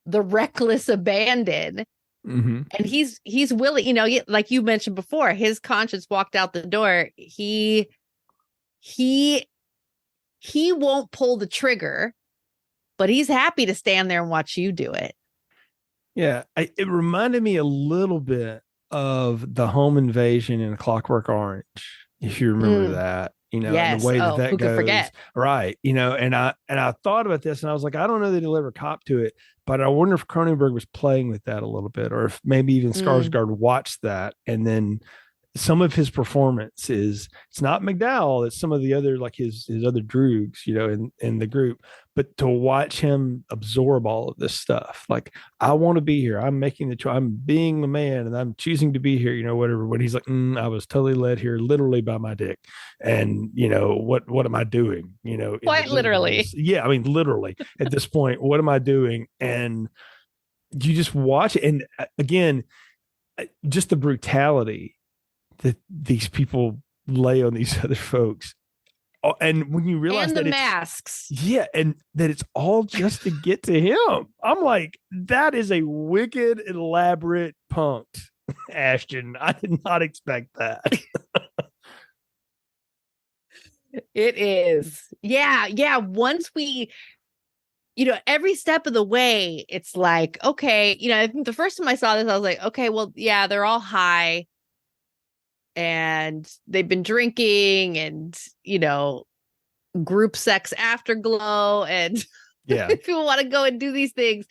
reckless abandon. Mm-hmm. And he's willing, like you mentioned before, his conscience walked out the door. He won't pull the trigger, but he's happy to stand there and watch you do it. Yeah. It reminded me a little bit of the home invasion in A Clockwork Orange, if you remember that. Yes. And the way that who goes, could forget? Right. And I thought about this and I was like, I don't know that he'll ever cop to it, but I wonder if Cronenberg was playing with that a little bit, or if maybe even Skarsgård watched that. And then some of his performance it's not McDowell, it's some of the other, like his other droogs, in the group, but to watch him absorb all of this stuff, like, I want to be here. I'm making the choice. I'm being the man and I'm choosing to be here, whatever. When he's like, I was totally led here literally by my dick. And, what am I doing? Quite literally. Yeah. I mean, literally at this point, what am I doing? And you just watch it. And again, just the brutality that these people lay on these other folks. And when you realize and that the masks, and that it's all just to get to him, I'm like, that is a wicked, elaborate punked, Ashton. I did not expect that. It is. Yeah. Once we, every step of the way, it's like, okay, I think the first time I saw this, I was like, okay, well, yeah, they're all high. And they've been drinking and, group sex afterglow. And people want to go and do these things.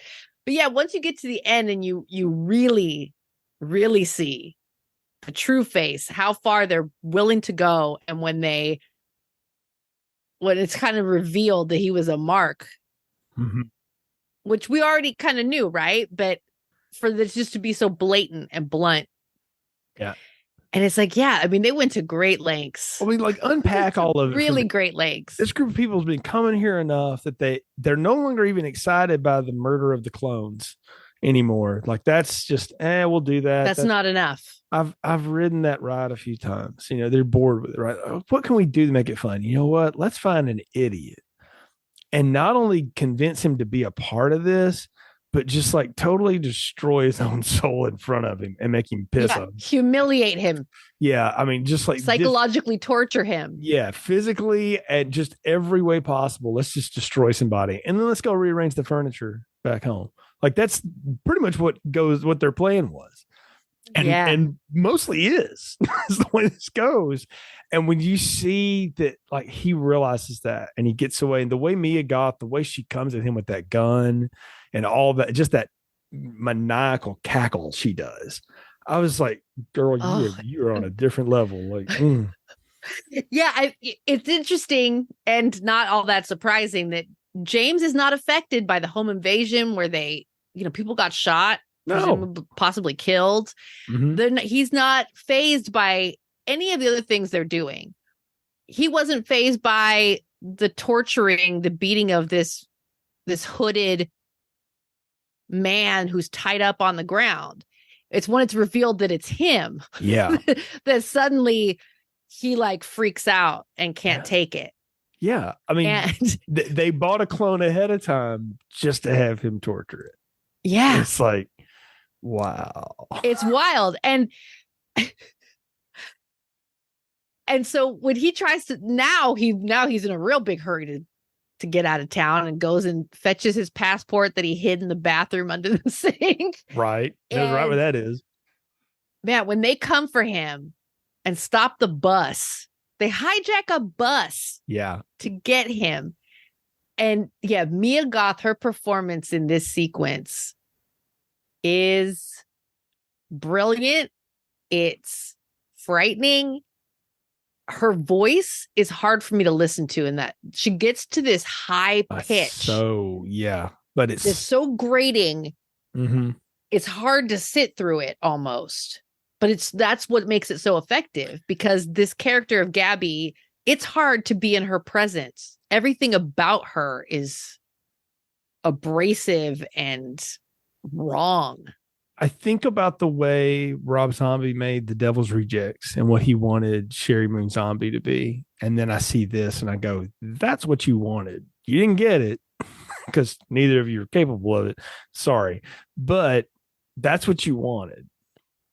But yeah, once you get to the end and you really, really see the true face, how far they're willing to go. And when it's kind of revealed that he was a mark, which we already kind of knew, right? But for this just to be so blatant and blunt. Yeah. And it's like, they went to great lengths. Like, unpack all of it. Really great lengths. This group of people has been coming here enough that they're no longer even excited by the murder of the clones anymore. Like, that's just, we'll do that. That's not enough. I've ridden that ride a few times. They're bored with it, right? What can we do to make it fun? You know what? Let's find an idiot and not only convince him to be a part of this, but just like totally destroy his own soul in front of him and make him piss on him. Humiliate him. Yeah. Just like psychologically torture him. Yeah. Physically and just every way possible. Let's just destroy somebody. And then let's go rearrange the furniture back home. Like, that's pretty much what their plan was. And mostly is the way this goes. And when you see that, like, he realizes that and he gets away, and the way Mia Goth, the way she comes at him with that gun and all that, just that maniacal cackle she does, I was like, girl, you're on a different level. Like, Yeah, it's interesting and not all that surprising that James is not affected by the home invasion where people got shot. possibly killed. Mhm. He's not fazed by any of the other things they're doing. He wasn't fazed by the torturing, the beating of this hooded man who's tied up on the ground. It's when it's revealed that it's him. Yeah. that suddenly he like freaks out and can't take it. Yeah. I mean, And they bought a clone ahead of time just to have him torture it. yeah, It's like, wow. it's wild. And so when he tries to now he's in a real big hurry to get out of town and goes and fetches his passport that he hid in the bathroom under the sink. Right. That's right where that is. Man, when they come for him and stop the bus, they hijack a bus Yeah. to get him. And yeah, Mia Goth, her performance in this sequence is brilliant. It's frightening. Her voice is hard for me to listen to in that she gets to this high pitch. So, yeah. But It's so grating. Mhm. It's hard to sit through it almost. But that's what makes it so effective, because this character of Gabby, it's hard to be in her presence. Everything about her is abrasive and wrong. I think about the way Rob Zombie made The Devil's Rejects and what he wanted Sherry Moon Zombie to be. And then I see this and I go, that's what you wanted. You didn't get it because neither of you are capable of it. Sorry. But that's what you wanted.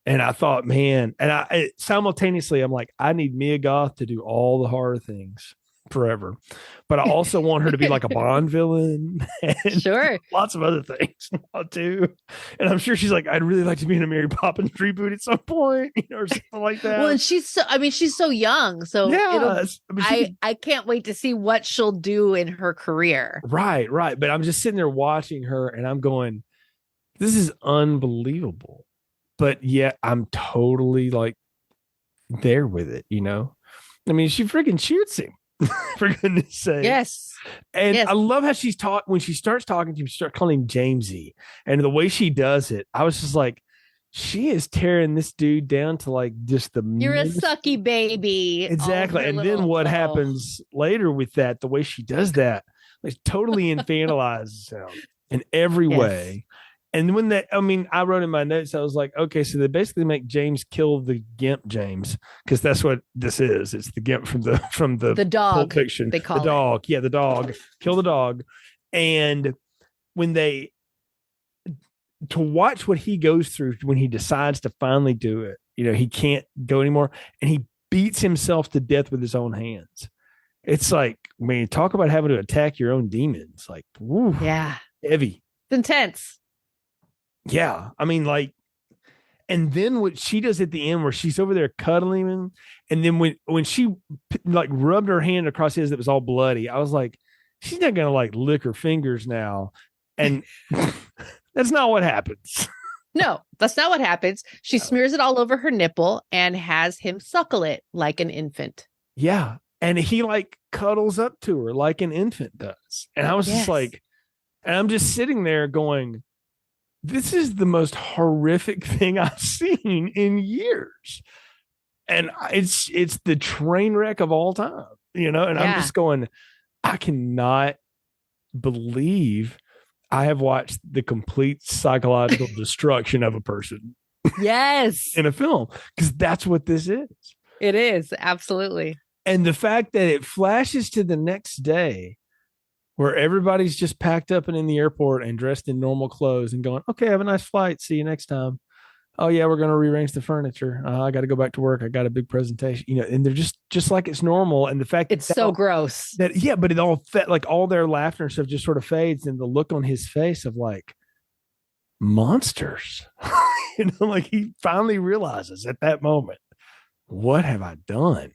And I thought, man, and simultaneously, I'm like, I need Mia Goth to do all the horror things forever. But I also want her to be like a Bond villain and Sure. lots of other things too. And I'm sure she's like, I'd really like to be in a Mary Poppins reboot at some point, or something like that. Well, and she's so young. So yeah, I can't wait to see what she'll do in her career. Right. But I'm just sitting there watching her and I'm going, this is unbelievable. But yet I'm totally like there with it, you know? I mean, she freaking shoots him, for goodness sake. Yes. And I love how she's when she starts talking to him, she starts calling him Jamesy. And the way she does it, I was just like, she is tearing this dude down to like just the You're a sucky baby. Exactly. And then what happens later with that, the way she does that, like totally infantilizes him in every way. And when I wrote in my notes, I was like, okay, so they basically make James kill the Gimp James, because that's what this is. It's the Gimp from the dog. Pulp Fiction. They call the dog. Yeah, the dog. Kill the dog. And when to watch what he goes through when he decides to finally do it, you know, he can't go anymore, and he beats himself to death with his own hands. It's like, man, talk about having to attack your own demons. Like, woo, yeah, heavy. It's intense. Yeah. I mean, like, and then what she does at the end where she's over there cuddling him. And then when she like rubbed her hand across his that was all bloody, I was like, she's not going to like lick her fingers now. And that's not what happens. No, that's not what happens. She smears it all over her nipple and has him suckle it like an infant. Yeah. And he like cuddles up to her like an infant does. And I was just like, and I'm just sitting there going, this is the most horrific thing I've seen in years. And it's the train wreck of all time, you know? And I'm just going, I cannot believe I have watched the complete psychological destruction of a person. Yes. In a film, because that's what this is. It is. Absolutely. And the fact that it flashes to the next day where everybody's just packed up and in the airport and dressed in normal clothes and going, okay, have a nice flight. See you next time. Oh yeah, we're going to rearrange the furniture. I got to go back to work. I got a big presentation, you know, and they're just like it's normal. And the fact it's so gross but it all like all their laughter and stuff just sort of fades, and the look on his face of like monsters, you know, like he finally realizes at that moment, what have I done?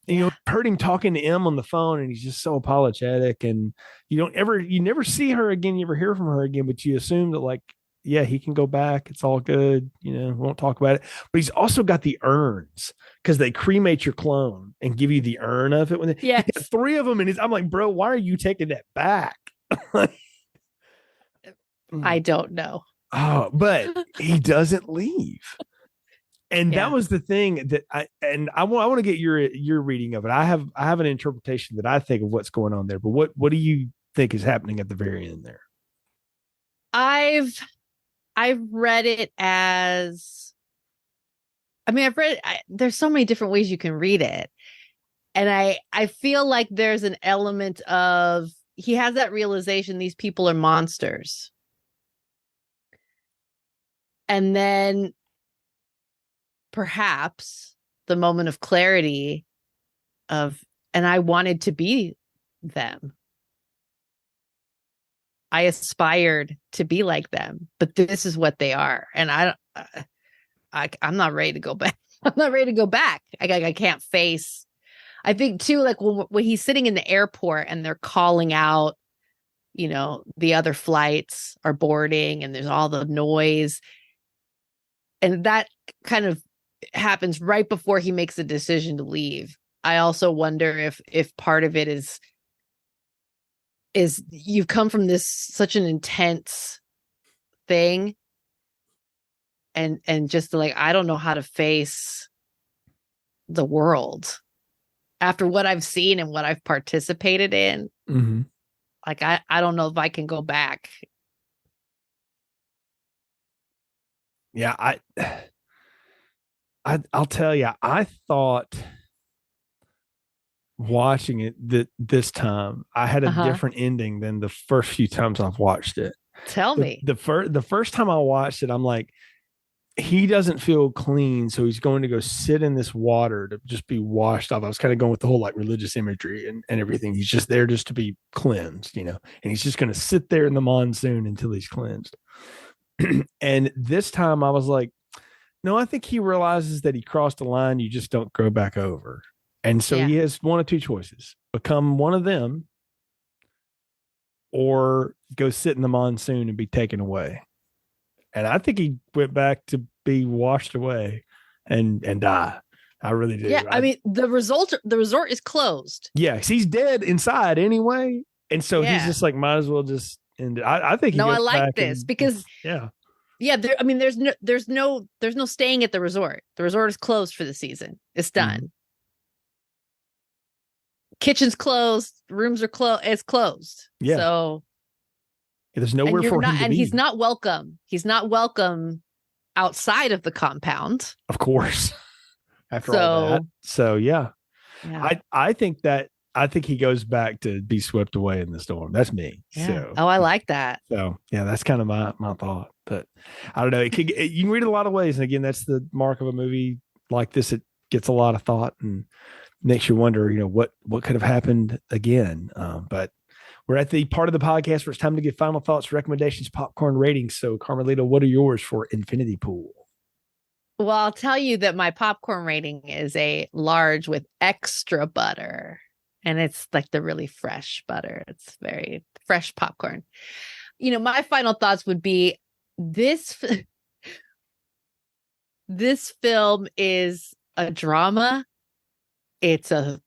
And, you know, heard him talking to M on the phone, and he's just so apologetic, and you never see her again. You never hear from her again, but you assume that like, yeah, he can go back. It's all good. You know, we won't talk about it. But he's also got the urns because they cremate your clone and give you the urn of it. Yes. 3 of them. And I'm like, bro, why are you taking that back? I don't know. Oh, but he doesn't leave. And that was the thing that I want to get your reading of it. I have an interpretation that I think of what's going on there. But what do you think is happening at the very end there? I've read it as, I mean, there's so many different ways you can read it. And I feel like there's an element of, he has that realization these people are monsters. And then perhaps the moment of clarity of, and I wanted to be them. I aspired to be like them, but this is what they are. And I'm not ready to go back. I'm not ready to go back. I can't face. I think too, like when he's sitting in the airport and they're calling out, you know, the other flights are boarding and there's all the noise. And that kind of happens right before he makes a decision to leave. I also wonder if part of it is you've come from this such an intense thing and just like, I don't know how to face the world after what I've seen and what I've participated in. Mm-hmm. Like, I don't know if I can go back. Yeah, I'll tell you, I thought watching it this time, I had a different ending than the first few times I've watched it. Tell me. The first time I watched it, I'm like, he doesn't feel clean, so he's going to go sit in this water to just be washed off. I was kind of going with the whole like religious imagery and everything. He's just there just to be cleansed, you know, and he's just going to sit there in the monsoon until he's cleansed. And this time I was like, no, I think he realizes that he crossed a line you just don't go back over. And so he has one of two choices: become one of them or go sit in the monsoon and be taken away. And I think he went back to be washed away and die. I really do. Yeah, I mean, the resort is closed. Yeah, he's dead inside anyway. And so he's just like, might as well just end it. I think I like this because there's no staying at the resort. The resort is closed for the season. It's done. Mm-hmm. Kitchen's closed, rooms are closed. It's closed. Yeah. So there's nowhere for him to be. He's not welcome. He's not welcome outside of the compound. Of course. After all that. So yeah. I think he goes back to be swept away in the storm. That's me. Yeah. So I like that. So yeah, that's kind of my thought. But I don't know. You can read it a lot of ways. And again, that's the mark of a movie like this. It gets a lot of thought and makes you wonder, you know, what could have happened again. But we're at the part of the podcast where it's time to give final thoughts, recommendations, popcorn ratings. So Carmelita, what are yours for Infinity Pool? Well, I'll tell you that my popcorn rating is a large with extra butter. And it's like the really fresh butter. It's very fresh popcorn. You know, my final thoughts would be this film is a drama. It's a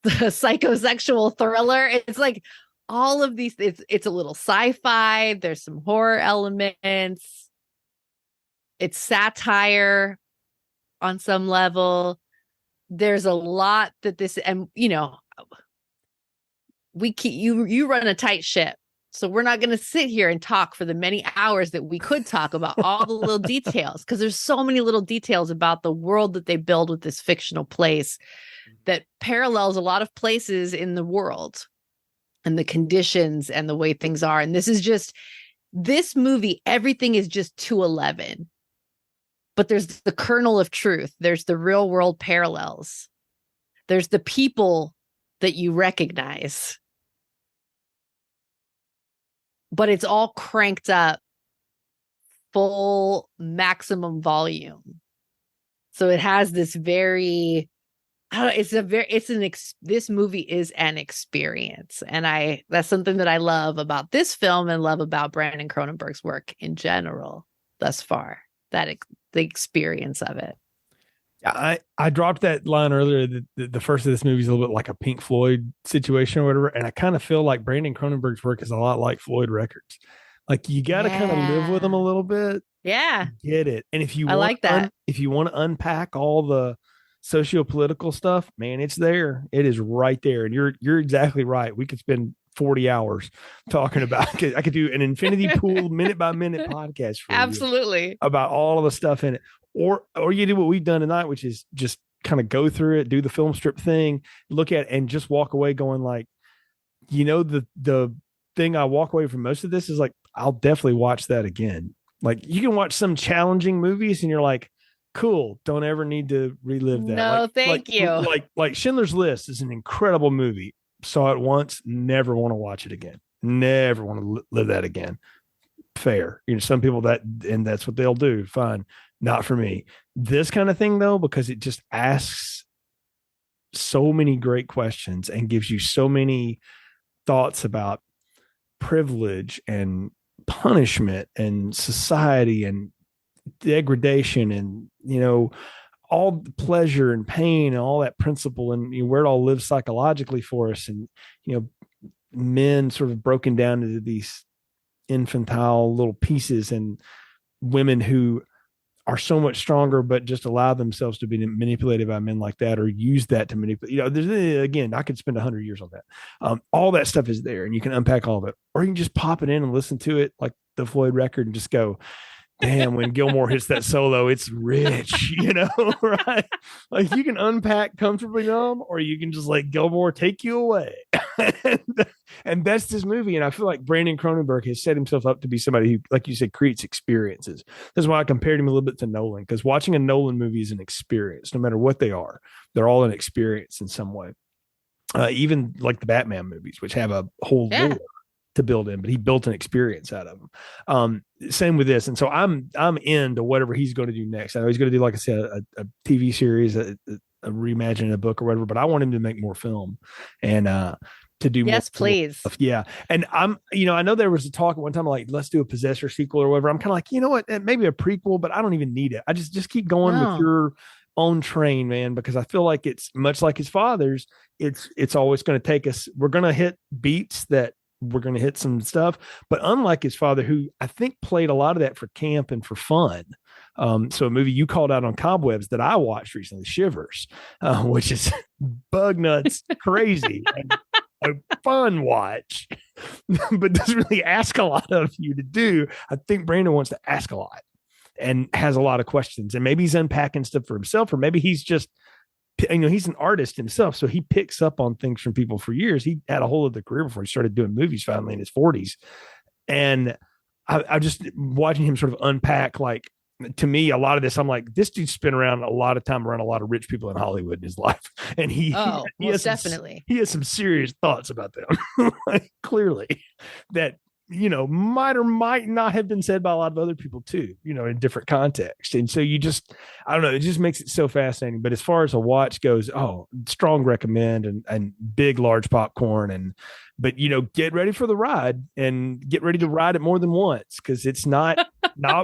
psychosexual thriller. It's like all of these. It's a little sci-fi. There's some horror elements. It's satire on some level. There's a lot that this, and you know, you run a tight ship. So we're not going to sit here and talk for the many hours that we could talk about all the little details, because there's so many little details about the world that they build with this fictional place that parallels a lot of places in the world and the conditions and the way things are. And this movie, everything is just 211. But there's the kernel of truth. There's the real world parallels. There's the people that you recognize. But it's all cranked up full maximum volume. So it has this very, this movie is an experience. And that's something that I love about this film and love about Brandon Cronenberg's work in general thus far, the experience of it. I dropped that line earlier. The first of this movie is a little bit like a Pink Floyd situation or whatever. And I kind of feel like Brandon Cronenberg's work is a lot like Floyd Records. Like you got to kind of live with them a little bit. Yeah. Get it. And if you I like that. if you want to unpack all the socio-political stuff, man, it's there. It is right there. And you're exactly right. We could spend 40 hours talking about I could do an infinity pool minute by minute podcast for Absolutely. you about all of the stuff in it. Or you do what we've done tonight, which is just kind of go through it, do the film strip thing, look at it, and just walk away going like, the thing I walk away from most of this is like, I'll definitely watch that again. Like you can watch some challenging movies and you're like, cool, don't ever need to relive that. No, like, thank you. Like Schindler's List is an incredible movie. Saw it once, never want to watch it again. Never want to live that again. Fair. Some people that's what they'll do. Fine. Not for me. This kind of thing though, because it just asks so many great questions and gives you so many thoughts about privilege and punishment and society and degradation and all the pleasure and pain and all that principle and where it all lives psychologically for us, and men sort of broken down into these infantile little pieces, and women who are so much stronger but just allow themselves to be manipulated by men like that or use that to manipulate. Again, I could spend 100 years on that. All that stuff is there and you can unpack all of it, or you can just pop it in and listen to it like the Floyd record and just go, damn, when Gilmore hits that solo, it's rich, right? Like you can unpack Comfortably Numb, or you can just let Gilmore take you away. and that's this movie. And I feel like Brandon Cronenberg has set himself up to be somebody who, like you said, creates experiences. That's why I compared him a little bit to Nolan, because watching a Nolan movie is an experience, no matter what they are. They're all an experience in some way. Even like the Batman movies, which have a whole lore to build in, but he built an experience out of them. Same with this. And so I'm into whatever he's going to do next. I know he's going to do, like I said, a TV series, a reimagining a book or whatever, but I want him to make more film and to do more. Yes, please. Stuff. Yeah. And I know there was a talk at one time, like, let's do a Possessor sequel or whatever. I'm kind of like, you know what, maybe a prequel, but I don't even need it. I just keep going with your own train, man, because I feel like it's much like his father's. It's always going to take us. We're going to hit beats that we're going to hit some stuff, but unlike his father, who I think played a lot of that for camp and for fun. So a movie you called out on Cobwebs that I watched recently, Shivers, which is bug nuts crazy and a fun watch, but doesn't really ask a lot of you to do. I think Brandon wants to ask a lot and has a lot of questions, and maybe he's unpacking stuff for himself, or maybe he's just, he's an artist himself, so he picks up on things from people for years. He had a whole other career before he started doing movies finally in his 40s. And I just watching him sort of unpack, like, to me, a lot of this, I'm like, this dude spent around a lot of time around a lot of rich people in Hollywood in his life. And he has definitely, he has some serious thoughts about them. Like, clearly that, might or might not have been said by a lot of other people too, in different contexts. And so I don't know, it just makes it so fascinating. But as far as a watch goes, strong recommend, and big, large popcorn. But get ready for the ride and get ready to ride it more than once. Cause it's not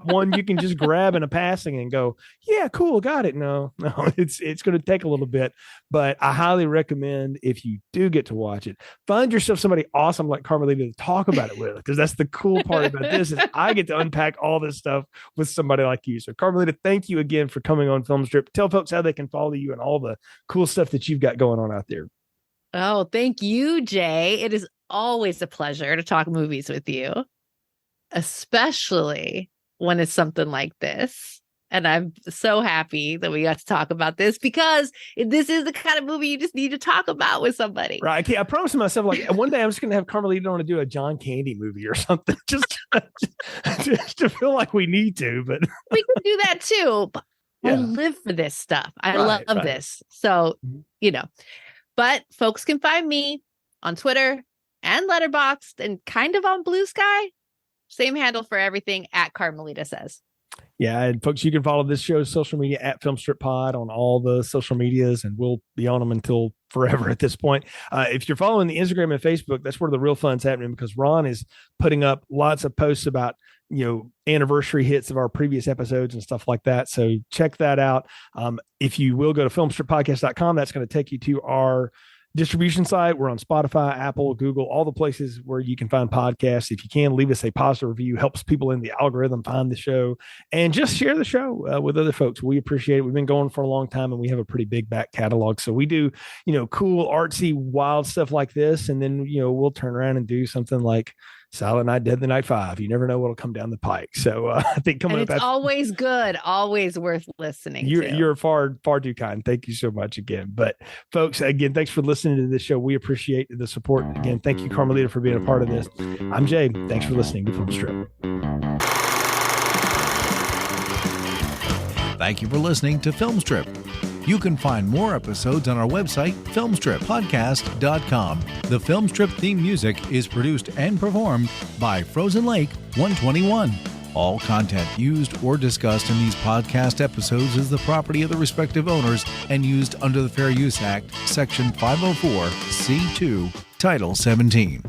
one you can just grab in a passing and go, yeah, cool. Got it. No, it's going to take a little bit, but I highly recommend, if you do get to watch it, find yourself somebody awesome like Carmelita to talk about it with, because that's the cool part about this is I get to unpack all this stuff with somebody like you. So Carmelita, thank you again for coming on Film Strip. Tell folks how they can follow you and all the cool stuff that you've got going on out there. Oh, thank you, Jay. It is always a pleasure to talk movies with you, especially when it's something like this. And I'm so happy that we got to talk about this, because this is the kind of movie you just need to talk about with somebody. Right. I promised myself, like, one day I'm just going to have Carmelita on to do a John Candy movie or something, just to feel like we need to. But we can do that too. But I live for this stuff. I love this. So, but folks can find me on Twitter and Letterboxd and kind of on Blue Sky. Same handle for everything, at Carmelita Says. Yeah, and folks, you can follow this show's social media at Film Strip Pod on all the social medias, and we'll be on them until forever at this point. If you're following the Instagram and Facebook, that's where the real fun's happening, because Ron is putting up lots of posts about, anniversary hits of our previous episodes and stuff like that. So check that out. If you will go to filmstrippodcast.com, that's going to take you to our distribution site. We're on Spotify, Apple, Google, all the places where you can find podcasts. If you can, leave us a positive review, helps people in the algorithm find the show, and just share the show with other folks. We appreciate it. We've been going for a long time, and we have a pretty big back catalog. So we do, cool, artsy, wild stuff like this, and then, we'll turn around and do something like Silent Night, Deadly Night 5. You never know what'll come down the pike. So I think coming up, it's always good, always worth listening. You're far too kind. Thank you so much again. But folks, again, thanks for listening to this show. We appreciate the support. Again, thank you, Carmelita, for being a part of this. I'm Jay. Thanks for listening to Film Strip. Thank you for listening to Film Strip. You can find more episodes on our website, filmstrippodcast.com. The Film Strip theme music is produced and performed by Frozen Lake 121. All content used or discussed in these podcast episodes is the property of the respective owners and used under the Fair Use Act, Section 504, C2, Title 17.